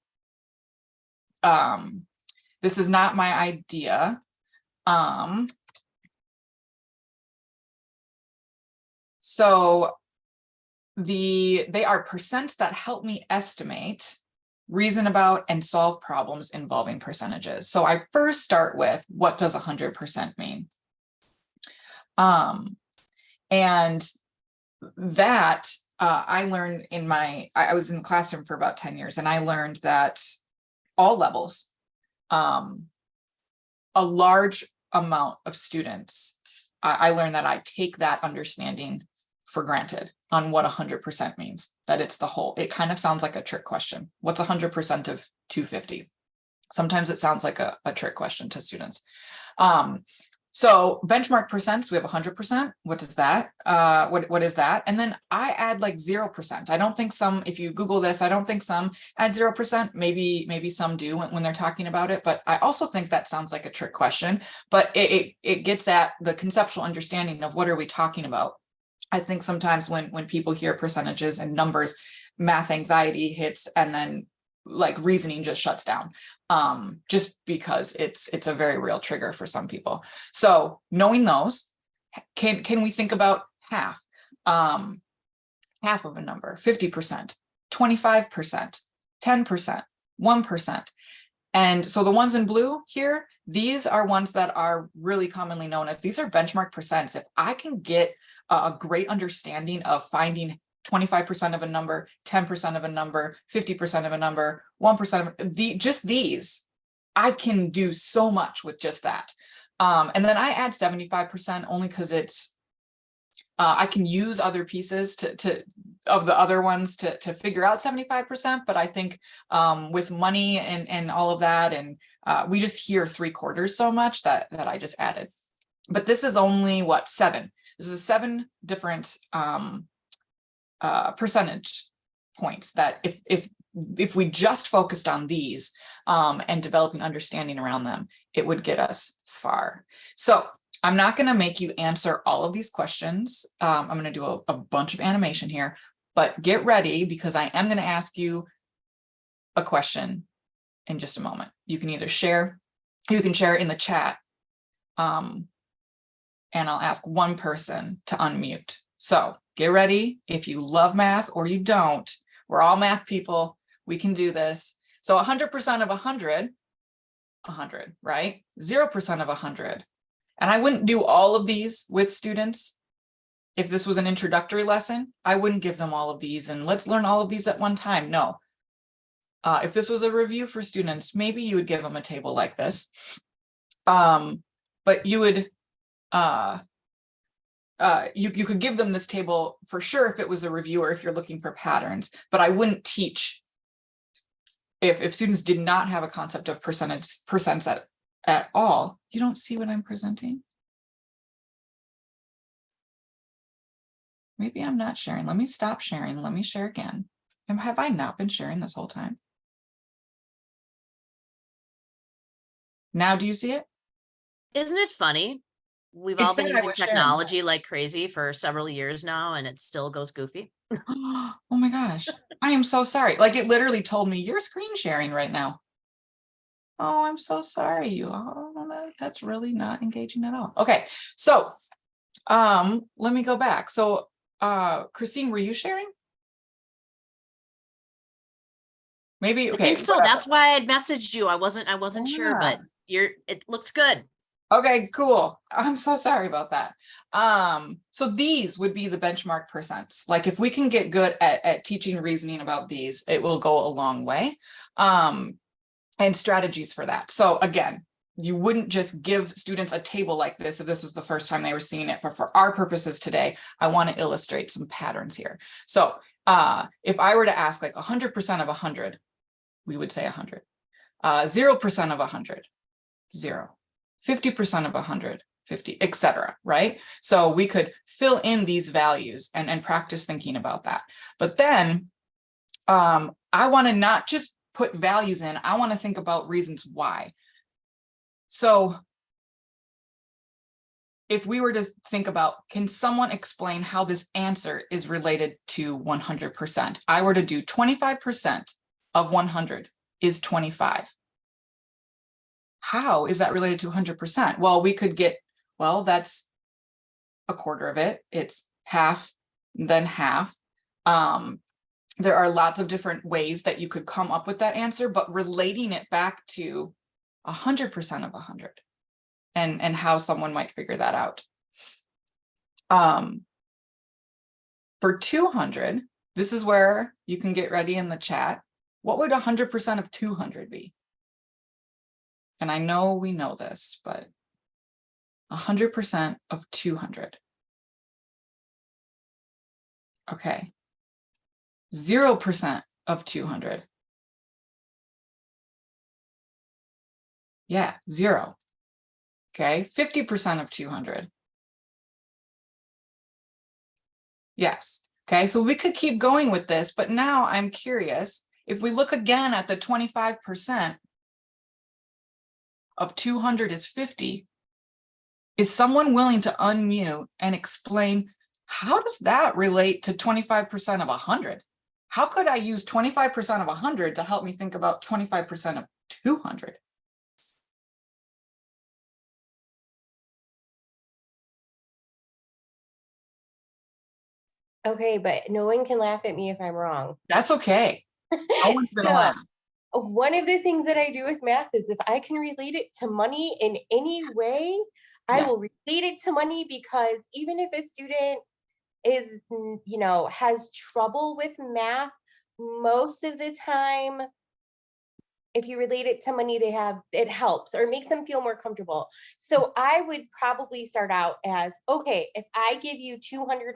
So they are percents that help me estimate, reason about, and solve problems involving percentages. So I first start with, what does 100% mean? And that I learned in I was in the classroom for about 10 years, and I learned that all levels, a large amount of students, I learned that I take that understanding for granted on what 100% means, that it's the whole. It kind of sounds like a trick question. What's 100% of 250? Sometimes it sounds like a trick question to students. So benchmark percents, we have 100%. What does that, what is that? And then I add like 0%. I don't think some, if you Google this, I don't think some add 0%. Maybe some do when they're talking about it, but I also think that sounds like a trick question, but it gets at the conceptual understanding of what are we talking about. I think sometimes when people hear percentages and numbers, math anxiety hits, and then like reasoning just shuts down, just because it's a very real trigger for some people. So knowing those, can we think about half of a number, 50%, 25%, 10%, 1%. And so the ones in blue here, these are ones that are really commonly known as, these are benchmark percents. If I can get a great understanding of finding 25% of a number, 10% of a number, 50% of a number, 1% of just these, I can do so much with just that. And then I add 75% only because it's, I can use other pieces of the other ones to figure out 75%. But I think with money and all of that, and we just hear 3/4 so much that I just added. But this is only what, 7. This is 7 different percentage points that if we just focused on these and developing understanding around them, it would get us far. So I'm not going to make you answer all of these questions. I'm going to do a bunch of animation here, but get ready, because I am going to ask you a question in just a moment. You can either share, you can share in the chat, and I'll ask one person to unmute. So get ready. If you love math or you don't, we're all math people. We can do this. So 100% of 100, right? 0% of 100. And I wouldn't do all of these with students. If this was an introductory lesson, I wouldn't give them all of these and let's learn all of these at one time. No. If this was a review for students, maybe you would give them a table like this. But you would, you could give them this table for sure if it was a review or if you're looking for patterns, but I wouldn't teach if students did not have a concept of percents at all. You don't see what I'm presenting? Maybe I'm not sharing. Let me stop sharing. Let me share again. Have I not been sharing this whole time? Now, do you see it? Isn't it funny? We've all been using technology like crazy for several years now, and it still goes goofy. Oh my gosh. I am so sorry. Like, it literally told me you're screen sharing right now. Oh, I'm so sorry. That's really not engaging at all. Okay. So, let me go back. So, Kristine, were you sharing? Maybe. Okay. I think so. That's why I messaged you. I wasn't sure, but it looks good. Okay, cool. I'm so sorry about that. So these would be the benchmark percents. Like if we can get good at teaching reasoning about these, it will go a long way. And strategies for that. So again, you wouldn't just give students a table like this if this was the first time they were seeing it, but for our purposes today, I want to illustrate some patterns here. So if I were to ask like 100% of 100, we would say 100. 0% of 100, 0. 50% of 100, 50, etc. Right? So we could fill in these values and practice thinking about that. But then I want to not just put values in, I want to think about reasons why. So if we were to think about, can someone explain how this answer is related to 100%? I were to do 25% of 100 is 25. How is that related to 100%? Well, we could get, well, that's a quarter of it. It's half, then half. There are lots of different ways that you could come up with that answer, but relating it back to 100% of 100 and how someone might figure that out. For 200, this is where you can get ready in the chat. What would 100% of 200 be? And I know we know this, but 100% of 200. Okay. 0% of 200. Yeah, 0. Okay, 50% of 200. Yes. Okay, so we could keep going with this, but now I'm curious, if we look again at the 25% of 200 is 50, is someone willing to unmute and explain how does that relate to 25% of 100? How could I use 25% of 100 to help me think about 25% of 200? Okay, but no one can laugh at me if I'm wrong. That's okay. No one's gonna laugh. One of the things that I do with math is if I can relate it to money in any way, I will relate it to money, because even if a student is, has trouble with math, most of the time, if you relate it to money, it helps or makes them feel more comfortable. So I would probably start out as, okay, if I give you $200,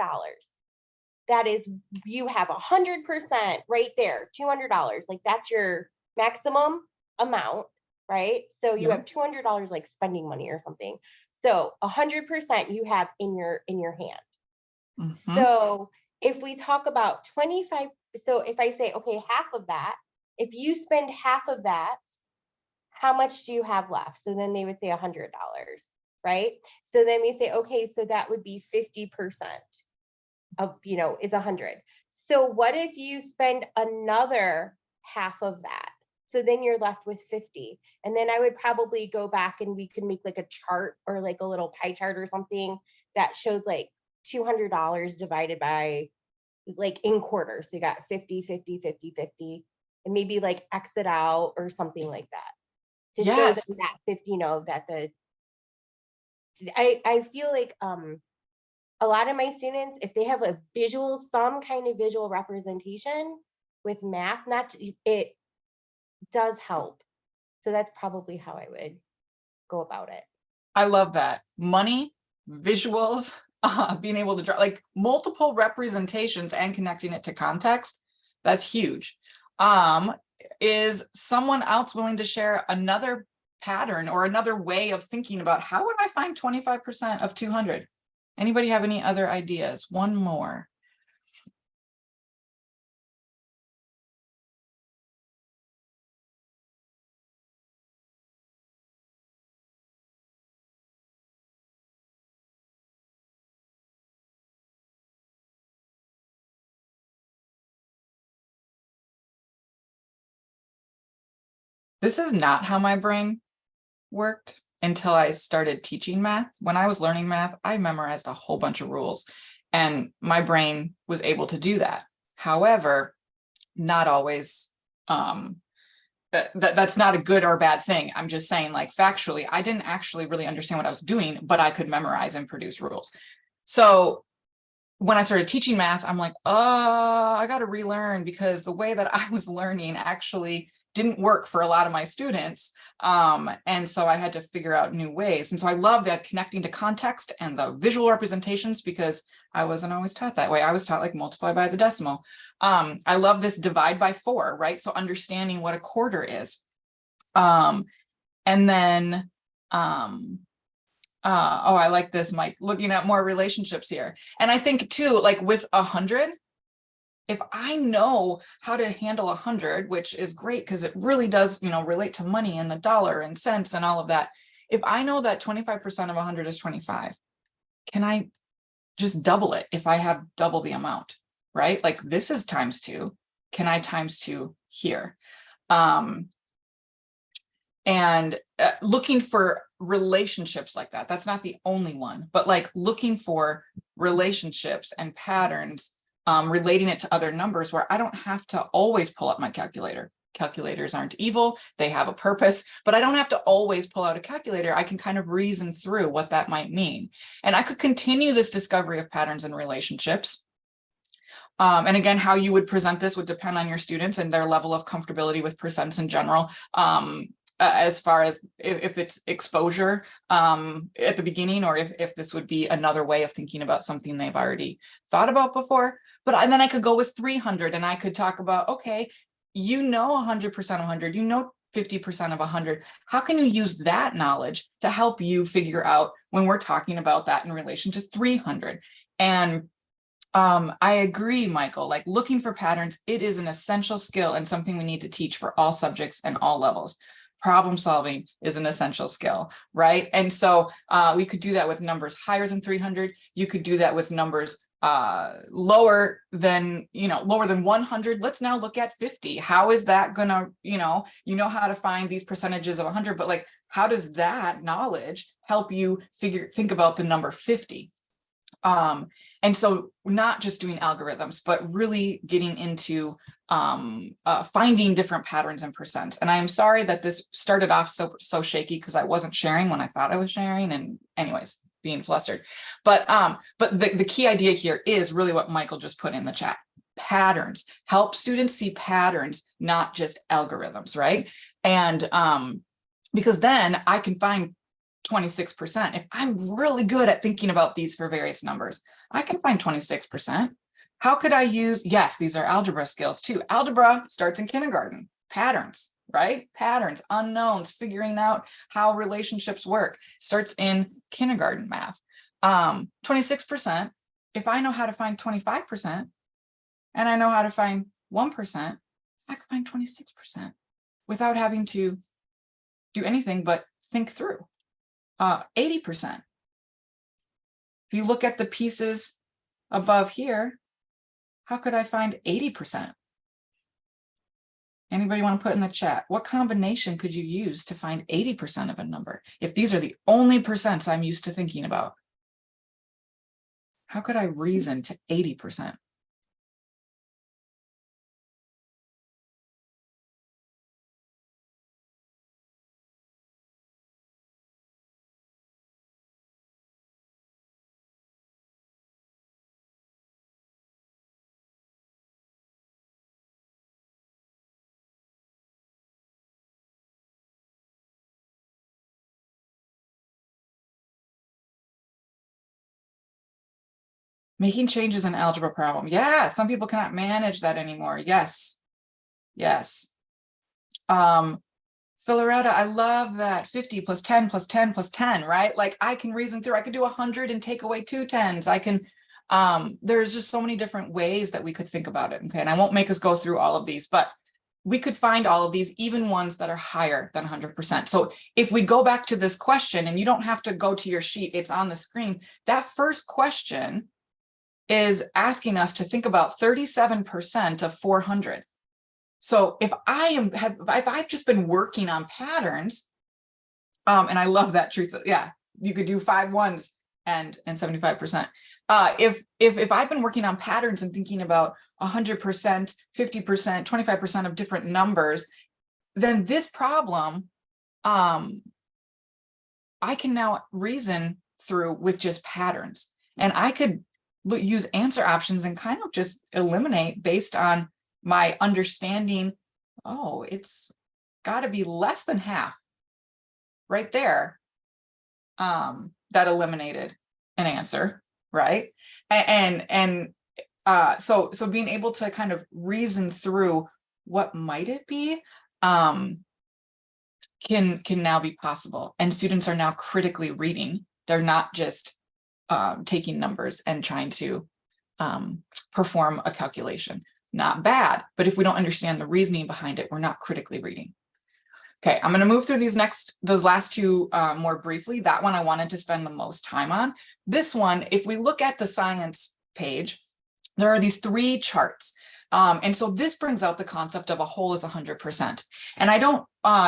that is, you have 100% right there, $200. Like that's your maximum amount, right? So you have $200 like spending money or something. So 100% you have in your hand. Mm-hmm. So if we talk about 25, so if I say, okay, half of that, if you spend half of that, how much do you have left? So then they would say $100, right? So then we say, okay, so that would be 50% of, is 100. So what if you spend another half of that? So then you're left with 50. And then I would probably go back and we could make like a chart or like a little pie chart or something that shows like $200 divided by like in quarters. So you got 50, 50, 50, 50, and maybe like exit out or something like that to show them that 50, that I feel like a lot of my students, if they have some kind of visual representation with math, it does help. So that's probably how I would go about it. I love that. Money, visuals, being able to draw like multiple representations and connecting it to context. That's huge. Is someone else willing to share another pattern or another way of thinking about how would I find 25% of 200? Anybody have any other ideas? One more. This is not how my brain worked until I started teaching math. When I was learning math, I memorized a whole bunch of rules and my brain was able to do that. However, not always that's not a good or bad thing. I'm just saying, like, factually, I didn't actually really understand what I was doing, but I could memorize and produce rules. So when I started teaching math, I'm like, oh, I got to relearn, because the way that I was learning actually didn't work for a lot of my students. And so I had to figure out new ways. And so I love that connecting to context and the visual representations, because I wasn't always taught that way. I was taught like multiply by the decimal. I love this divide by 4, right? So understanding what a quarter is. And then, oh, I like this, Mike, looking at more relationships here. And I think too, like with 100, if I know how to handle 100, which is great because it really does, relate to money and the dollar and cents and all of that. If I know that 25% of 100 is 25, can I just double it if I have double the amount, right? Like this is times 2. Can I times 2 here? And looking for relationships like that. That's not the only one, but like looking for relationships and patterns, relating it to other numbers where I don't have to always pull up my calculator. Calculators aren't evil. They have a purpose, but I don't have to always pull out a calculator. I can kind of reason through what that might mean. And I could continue this discovery of patterns and relationships. And again, how you would present this would depend on your students and their level of comfortability with percents in general. As far as if it's exposure at the beginning, or if this would be another way of thinking about something they've already thought about before. But then I could go with 300 and I could talk about, okay, 100% of 100, 50% of 100. How can you use that knowledge to help you figure out when we're talking about that in relation to 300? And I agree, Michael, like looking for patterns, it is an essential skill and something we need to teach for all subjects and all levels. Problem solving is an essential skill, right? And so we could do that with numbers higher than 300. You could do that with numbers lower than 100. Let's now look at 50. How is that gonna, you know how to find these percentages of 100, but like, how does that knowledge help you think about the number 50? And so not just doing algorithms, but really getting into finding different patterns and percents. And I am sorry that this started off so shaky, because I wasn't sharing when I thought I was sharing, and anyways, being flustered. But the key idea here is really what Michael just put in the chat. Patterns. Help students see patterns, not just algorithms, right? And because then I can find 26%. If I'm really good at thinking about these for various numbers, I can find 26%. How could I use, yes, these are algebra skills too. Algebra starts in kindergarten. Patterns, right? Patterns, unknowns, figuring out how relationships work starts in kindergarten math. 26%, if I know how to find 25% and I know how to find 1%, I can find 26% without having to do anything but think through. 80%. If you look at the pieces above here, how could I find 80%? Anybody want to put in the chat? What combination could you use to find 80% of a number? If these are the only percents I'm used to thinking about, how could I reason to 80%? Making changes in algebra problem. Yeah, some people cannot manage that anymore. Yes. Yes. Philoretta, I love that 50 plus 10 plus 10 plus 10, right? Like I can reason through, I could do 100 and take away 2 10s. I can, there's just so many different ways that we could think about it. Okay. And I won't make us go through all of these, but we could find all of these, even ones that are higher than 100%. So if we go back to this question, and you don't have to go to your sheet, it's on the screen. That first question is asking us to think about 37% of 400. So if I've just been working on patterns, and I love that, Teresa. Yeah, you could do 5 ones and 75%. If I've been working on patterns and thinking about 100%, 50%, 25% of different numbers, then this problem, I can now reason through with just patterns. And I could use answer options and kind of just eliminate based on my understanding. Oh, it's got to be less than half right there. That eliminated an answer, right? So being able to kind of reason through what might it be can now be possible. And students are now critically reading. They're not just taking numbers and trying to perform a calculation. Not bad, but if we don't understand the reasoning behind it, we're not critically reading. Okay, I'm going to move through those last two more briefly. That one I wanted to spend the most time on. This one, if we look at the science page, there are these 3 charts. And so this brings out the concept of a whole is 100%. And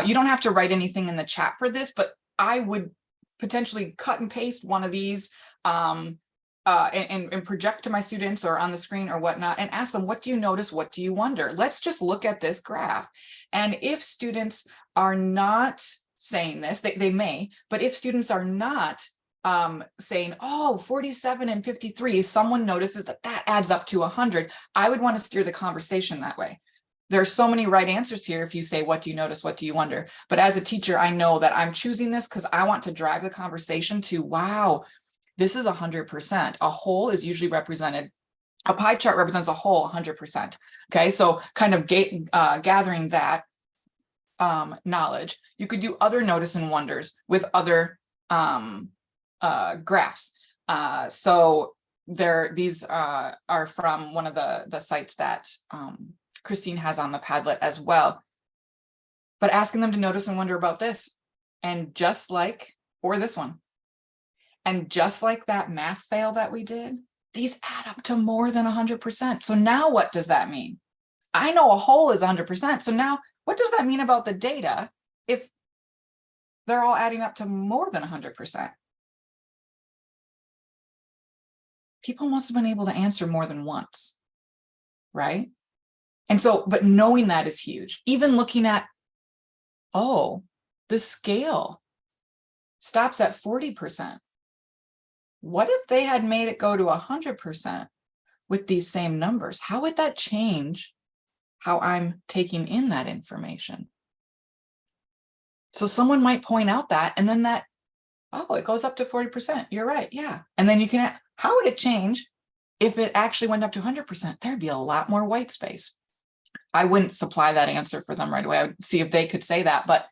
you don't have to write anything in the chat for this, but I would potentially cut and paste one of these and project to my students or on the screen or whatnot and ask them, what do you notice? What do you wonder? Let's just look at this graph. And if students are not saying this, they may, but if students are not saying, oh, 47 and 53, someone notices that adds up to 100, I would want to steer the conversation that way. There's so many right answers here if you say, what do you notice? What do you wonder? But as a teacher, I know that I'm choosing this because I want to drive the conversation to, wow, this is 100%. A whole is usually represented, a pie chart represents a whole 100%. Okay, so kind of gathering that knowledge. You could do other notice and wonders with other graphs. So these are from one of the sites that Kristine has on the Padlet as well. But asking them to notice and wonder about this, and just like, or this one. And just like that math fail that we did, these add up to more than 100%. So now what does that mean? I know a whole is 100%. So now what does that mean about the data if they're all adding up to more than 100%? People must have been able to answer more than once, right? And so, but knowing that is huge. Even looking at, oh, the scale stops at 40%. What if they had made it go to 100% with these same numbers? How would that change how I'm taking in that information? So someone might point out that, and then that, oh, it goes up to 40%. You're right. Yeah. And then you can ask, how would it change if it actually went up to 100%? There'd be a lot more white space. I wouldn't supply that answer for them right away. I would see if they could say that, but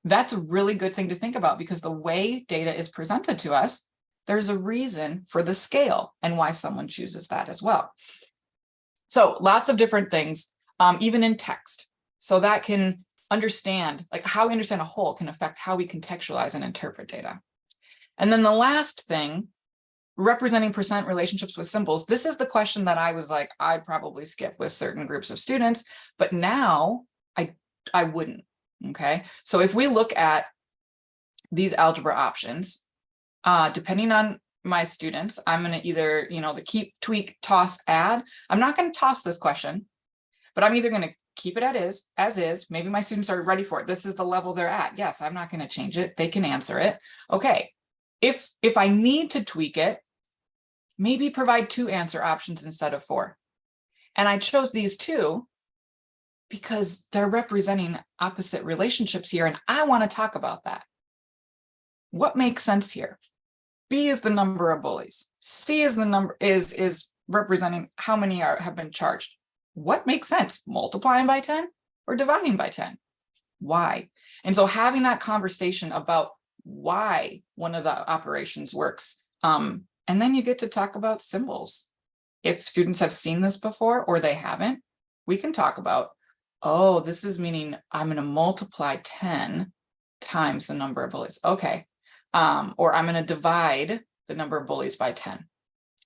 that's a really good thing to think about because the way data is presented to us, there's a reason for the scale and why someone chooses that as well. So lots of different things, even in text. So that can understand, like how we understand a whole can affect how we contextualize and interpret data. And then the last thing, representing percent relationships with symbols. This is the question that I was like, I'd probably skip with certain groups of students, but now I wouldn't, okay? So if we look at these algebra options, depending on my students, I'm gonna either, the keep, tweak, toss, add. I'm not gonna toss this question, but I'm either gonna keep it as is. Maybe my students are ready for it. This is the level they're at. Yes, I'm not gonna change it. They can answer it. Okay, if I need to tweak it, maybe provide 2 answer options instead of 4. And I chose these 2 because they're representing opposite relationships here. And I want to talk about that. What makes sense here? B is the number of bullies. C is the number is representing how many have been charged. What makes sense? Multiplying by 10 or dividing by 10? Why? And so having that conversation about why one of the operations works, and then you get to talk about symbols. If students have seen this before or they haven't, we can talk about, oh, this is meaning I'm going to multiply 10 times the number of bullies. Okay. Or I'm going to divide the number of bullies by 10.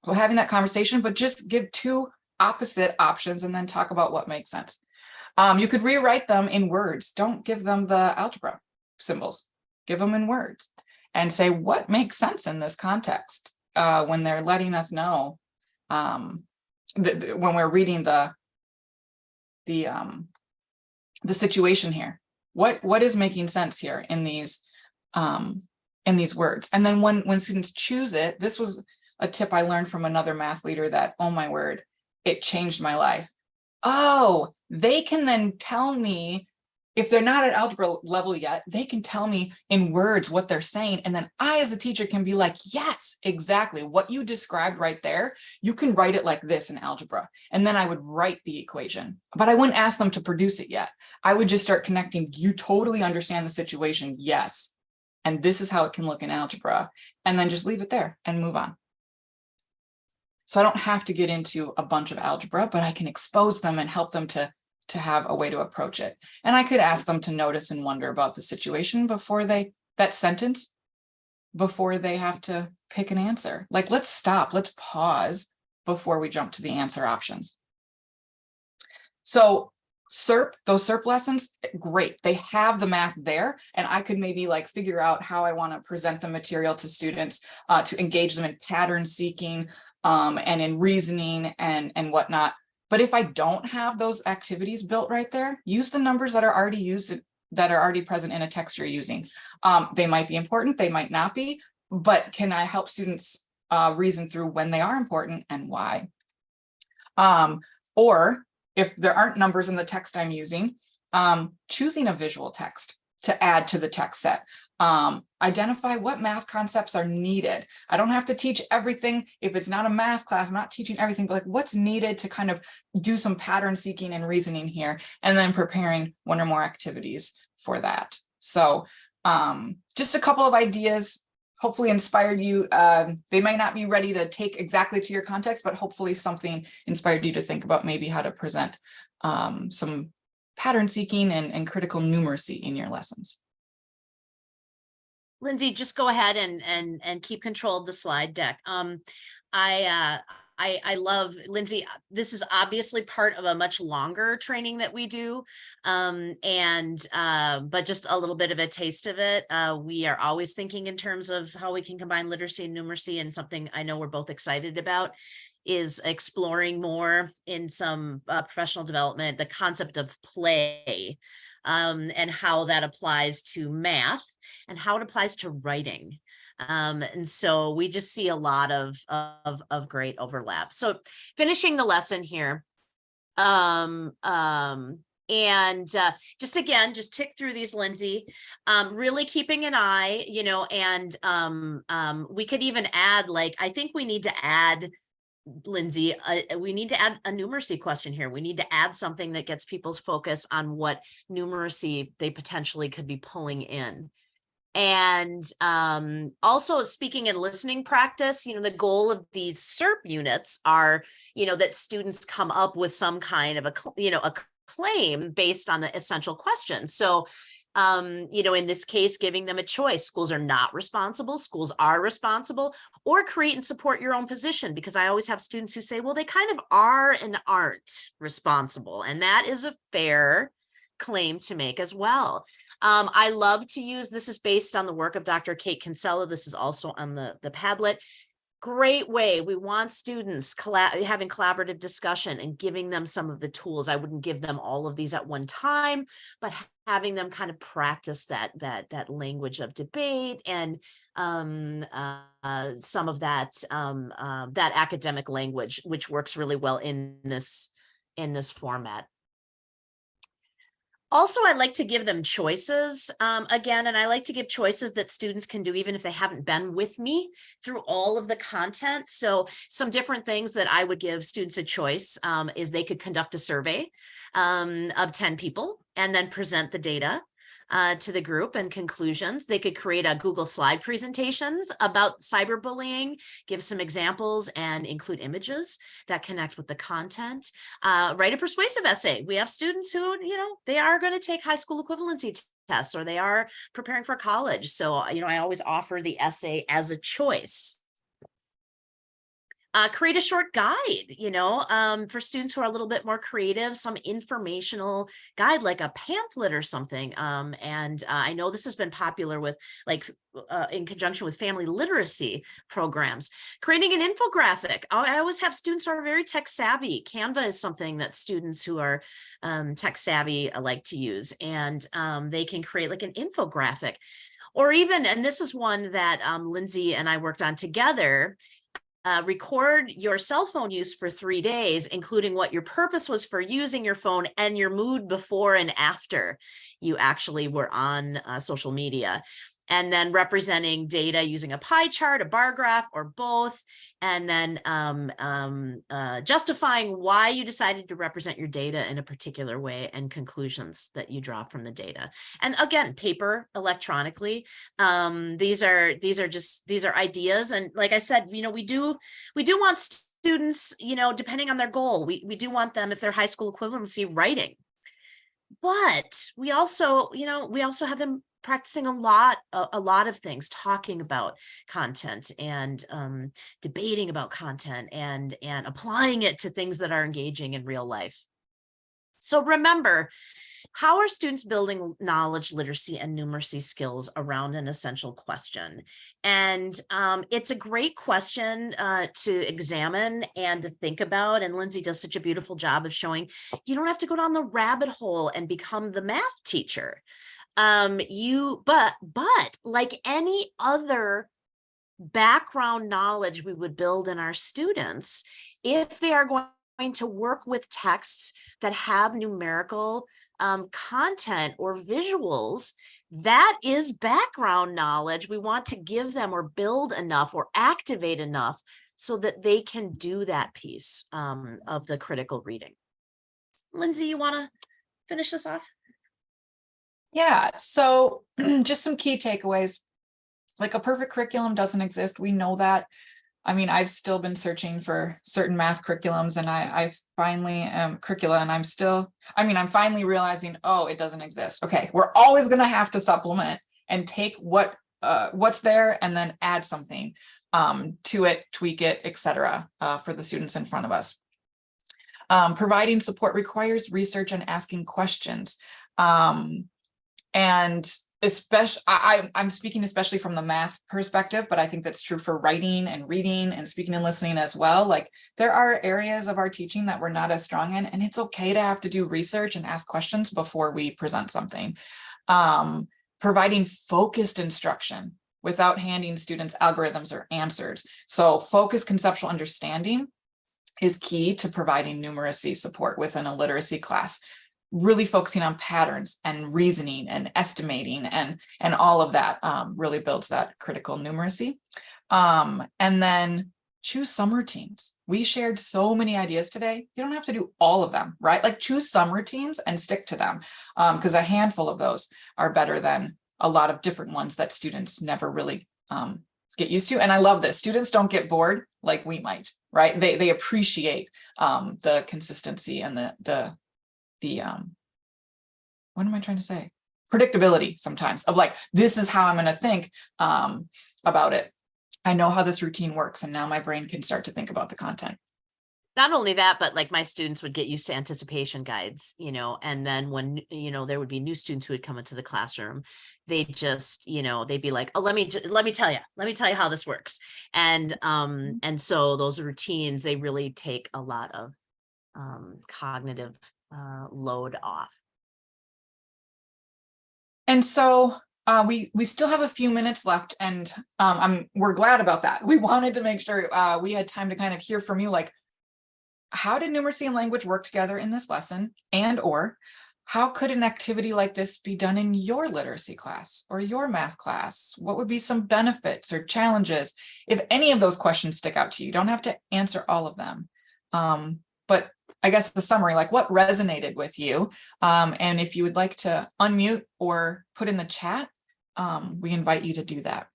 So having that conversation, but just give 2 opposite options and then talk about what makes sense. You could rewrite them in words. Don't give them the algebra symbols. Give them in words and say what makes sense in this context. When they're letting us know, when we're reading the the situation here. What is making sense here in these words? And then when students choose it, this was a tip I learned from another math leader that, oh my word, it changed my life. Oh, they can then tell me, if they're not at algebra level yet, they can tell me in words what they're saying. And then I, as a teacher, can be like, yes, exactly. What you described right there, you can write it like this in algebra. And then I would write the equation, but I wouldn't ask them to produce it yet. I would just start connecting. You totally understand the situation. Yes. And this is how it can look in algebra. And then just leave it there and move on. So I don't have to get into a bunch of algebra, but I can expose them and help them to have a way to approach it. And I could ask them to notice and wonder about the situation before that sentence, before they have to pick an answer. Like, let's stop, let's pause before we jump to the answer options. So those SERP lessons, great. They have the math there, and I could maybe like figure out how I want to present the material to students to engage them in pattern seeking and in reasoning and whatnot. But if I don't have those activities built right there, use the numbers that are already present in a text you're using. They might be important, they might not be, but can I help students reason through when they are important and why? Or if there aren't numbers in the text I'm using, choosing a visual text to add to the text set. Identify what math concepts are needed. I don't have to teach everything. If it's not a math class, I'm not teaching everything, but like what's needed to kind of do some pattern seeking and reasoning here, and then preparing one or more activities for that. So just a couple of ideas, hopefully inspired you. They might not be ready to take exactly to your context, but hopefully something inspired you to think about maybe how to present some pattern seeking and critical numeracy in your lessons. Lindsey, just go ahead and keep control of the slide deck. I love, Lindsey, this is obviously part of a much longer training that we do. But just a little bit of a taste of it. We are always thinking in terms of how we can combine literacy and numeracy, and something I know we're both excited about is exploring more in some professional development, the concept of play, and how that applies to math and how it applies to writing. And so we just see a lot of great overlap. So finishing the lesson here. Just tick through these, Lindsey, really keeping an eye, and we could even add, like, I think we need to add, Lindsey, we need to add a numeracy question here. We need to add something that gets people's focus on what numeracy they potentially could be pulling in. And also speaking and listening practice, the goal of these SERP units are, that students come up with some kind of a claim based on the essential questions. So, in this case, giving them a choice. Schools are not responsible, schools are responsible, or create and support your own position, because I always have students who say, well, they kind of are and aren't responsible. And that is a fair claim to make as well. I love to use, this is based on the work of Dr. Kate Kinsella. This is also on the Padlet. Great way. We want students having collaborative discussion and giving them some of the tools. I wouldn't give them all of these at one time, but having them kind of practice that language of debate and some of that academic language, which works really well in this format. Also, I like to give them choices again, and I like to give choices that students can do even if they haven't been with me through all of the content. So some different things that I would give students a choice is they could conduct a survey of 10 people and then present the data to the group and conclusions. They could create a Google slide presentations about cyberbullying, give some examples and include images that connect with the content. Write a persuasive essay. We have students who, they are going to take high school equivalency tests, or they are preparing for college. So, I always offer the essay as a choice. Create a short guide, for students who are a little bit more creative, some informational guide like a pamphlet or something. And I know this has been popular with in conjunction with family literacy programs. Creating an infographic. I always have students who are very tech savvy. Canva is something that students who are tech savvy like to use, and they can create like an infographic. Or even, and this is one that Lindsey and I worked on together, record your cell phone use for 3 days, including what your purpose was for using your phone and your mood before and after you actually were on social media. And then representing data using a pie chart, a bar graph, or both, and then justifying why you decided to represent your data in a particular way and conclusions that you draw from the data. And again, paper, electronically. These are ideas. And like I said, we do want students, depending on their goal, we do want them, if they're high school equivalency, writing. But we also have them practicing a lot of things, talking about content and debating about content and applying it to things that are engaging in real life. So remember, how are students building knowledge, literacy, and numeracy skills around an essential question? And it's a great question to examine and to think about. And Lindsey does such a beautiful job of showing you don't have to go down the rabbit hole and become the math teacher. But like any other background knowledge we would build in our students, if they are going to work with texts that have numerical content or visuals, that is background knowledge we want to give them, or build enough or activate enough so that they can do that piece of the critical reading. Lindsey, you want to finish this off? Yeah, so just some key takeaways. Like, a perfect curriculum doesn't exist. We know that. I mean, I've still been searching for certain math curriculums, and I finally curricula, and I'm finally realizing, oh, it doesn't exist. Okay, we're always going to have to supplement and take what's there and then add something to it, tweak it, etc. For the students in front of us. Providing support requires research and asking questions. And especially, I'm speaking especially from the math perspective, but I think that's true for writing and reading and speaking and listening as well. Like, there are areas of our teaching that we're not as strong in, and it's okay to have to do research and ask questions before we present something. Providing focused instruction without handing students algorithms or answers. So focused conceptual understanding is key to providing numeracy support within a literacy class. Really focusing on patterns and reasoning and estimating and all of that really builds that critical numeracy. And then choose some routines. We shared so many ideas today. You don't have to do all of them, right? Like, choose some routines and stick to them, because a handful of those are better than a lot of different ones that students never really get used to. And I love this. Students don't get bored like we might, right? They appreciate the consistency and the what am I trying to say? Predictability sometimes of like, this is how I'm going to think about it. I know how this routine works, and now my brain can start to think about the content. Not only that, but like, my students would get used to anticipation guides, and then when, there would be new students who would come into the classroom, they just, they'd be like, oh, let me tell you how this works. And so those routines, they really take a lot of cognitive load off. And so we still have a few minutes left, and we're glad about that. We wanted to make sure we had time to kind of hear from you, like, how did numeracy and language work together in this lesson, or how could an activity like this be done in your literacy class or your math class? What would be some benefits or challenges? If any of those questions stick out to you, you don't have to answer all of them. But I guess the summary, like, what resonated with you? And if you would like to unmute or put in the chat, we invite you to do that.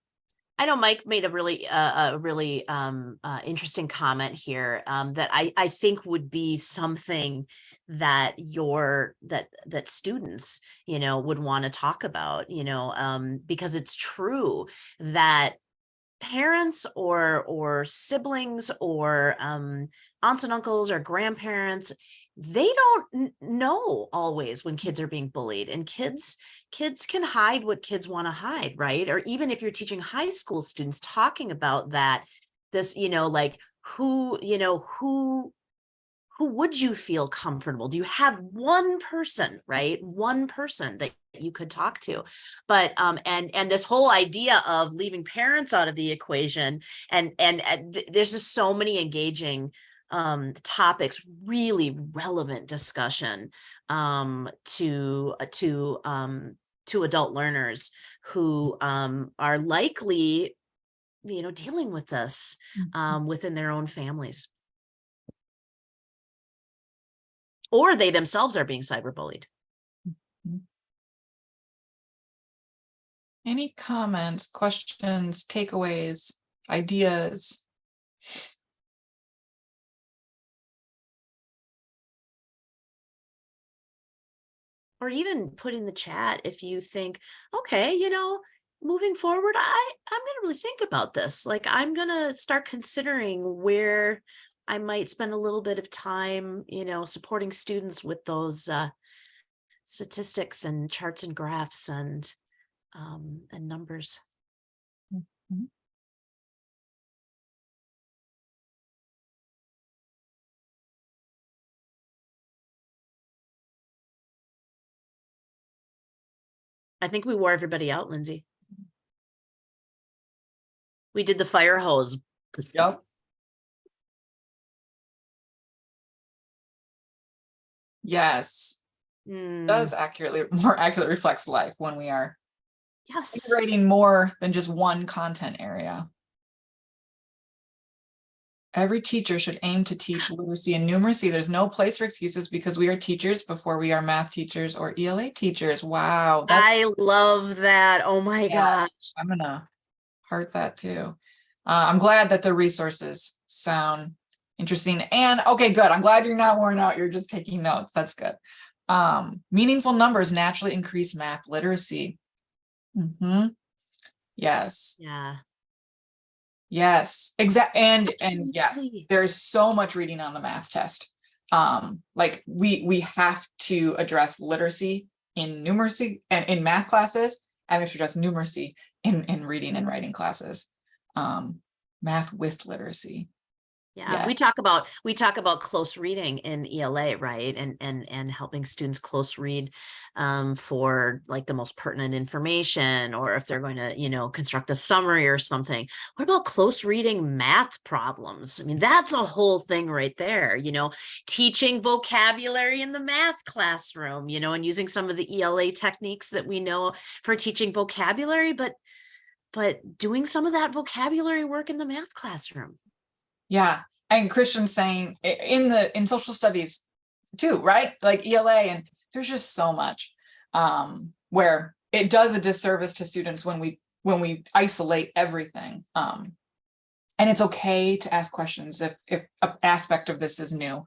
I know Mike made a really interesting comment here that I think would be something that that students, would want to talk about, because it's true that parents or siblings or aunts and uncles or grandparents, they don't know always when kids are being bullied, and kids can hide what kids want to hide, right? Or even if you're teaching high school students, talking about that, this, like who would you feel comfortable? Do you have one person, right? One person that you could talk to? But and this whole idea of leaving parents out of the equation, and there's just so many engaging topics, really relevant discussion to adult learners who are likely, dealing with this within their own families. Or they themselves are being cyberbullied. Any comments, questions, takeaways, ideas? Or even put in the chat if you think, okay, moving forward, I'm going to really think about this. Like, I'm going to start considering where I might spend a little bit of time, supporting students with those statistics and charts and graphs and numbers. Mhm. I think we wore everybody out, Lindsay. We did the fire hose. Yep. Yes. Does more accurately reflects life when we are Yes. integrating more than just one content area. Every teacher should aim to teach literacy and numeracy. There's no place for excuses because we are teachers before we are math teachers or ELA teachers. Wow. I love that. Oh my gosh. I'm gonna heart that too. I'm glad that the resources sound interesting. And okay, good. I'm glad you're not worn out. You're just taking notes. That's good. Meaningful numbers naturally increase math literacy. Yes. Yeah. Yes, exactly. And yes, Absolutely. there's so much reading on the math test. Like we have to address literacy in numeracy and in math classes, and we have to address numeracy in reading and writing classes. Math with literacy. Yeah, Yes. we talk about close reading in ELA, right? And helping students close read for like the most pertinent information, or if they're going to, construct a summary or something. What about close reading math problems? I mean, that's a whole thing right there, teaching vocabulary in the math classroom, and using some of the ELA techniques that we know for teaching vocabulary, but doing some of that vocabulary work in the math classroom. Yeah, and Christian's saying in social studies too, right? Like ELA, and there's just so much where it does a disservice to students when we isolate everything. And it's okay to ask questions if an aspect of this is new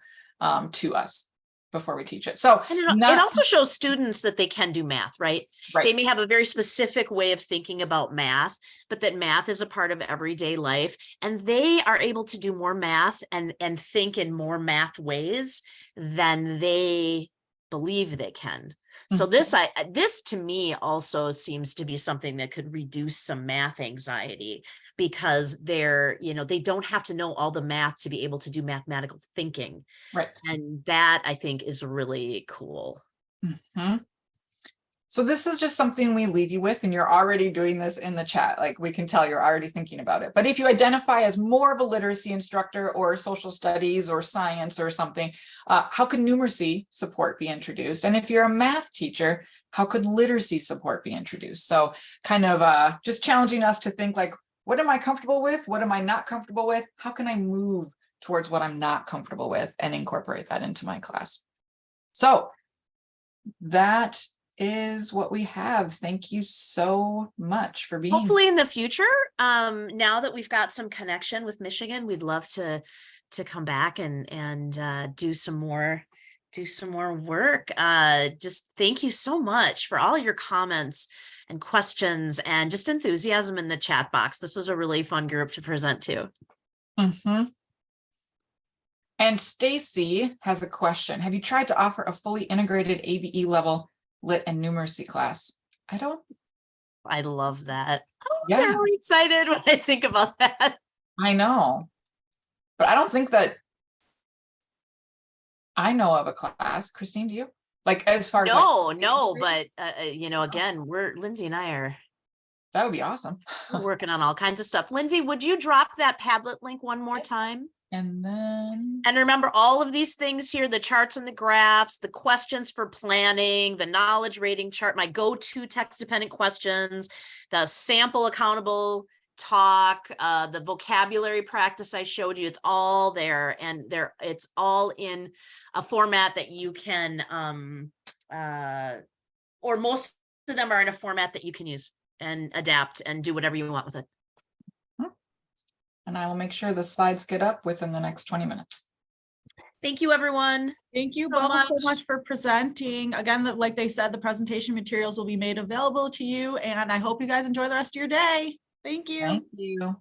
to us before we teach it. So and it also shows students that they can do math, right? They may have a very specific way of thinking about math, but that math is a part of everyday life, and they are able to do more math and think in more math ways than they believe they can. So this to me also seems to be something that could reduce some math anxiety, because they don't have to know all the math to be able to do mathematical thinking. Right. And that I think is really cool. So this is just something we leave you with, and you're already doing this in the chat. Like, we can tell you're already thinking about it. But if you identify as more of a literacy instructor or social studies or science or something, how could numeracy support be introduced? And if you're a math teacher, how could literacy support be introduced? So kind of just challenging us to think like, what am I comfortable with? What am I not comfortable with? How can I move towards what I'm not comfortable with and incorporate that into my class? So that is what we have. Thank you so much for being here. Hopefully in the future, now that we've got some connection with Michigan, we'd love to come back and do some more do some more work. Just thank you so much for all your comments and questions and just enthusiasm in the chat box. This was a really fun group to present to. Mhm. And Stacy has a question. Have you tried to offer a fully integrated ABE level lit and numeracy class? I love that. I'm Yeah. really excited when I think about that. I know, but I don't think that I know of a class. Kristine, do you? Like as far as like, No, but you know, again, Lindsey and I are that would be awesome. working on all kinds of stuff. Lindsey, would you drop that Padlet link one more time? And then And remember all of these things here, the charts and the graphs, the questions for planning, the knowledge rating chart, my go-to text-dependent questions, the sample accountable talk, the vocabulary practice I showed you, it's all there, and it's all in a format that you can, or most of them are in a format that you can use and adapt and do whatever you want with it. and I will make sure the slides get up within the next 20 minutes. Thank you, everyone. Thank you so both so much. much for presenting. Again, like they said, the presentation materials will be made available to you, and I hope you guys enjoy the rest of your day. Thank you. Thank you.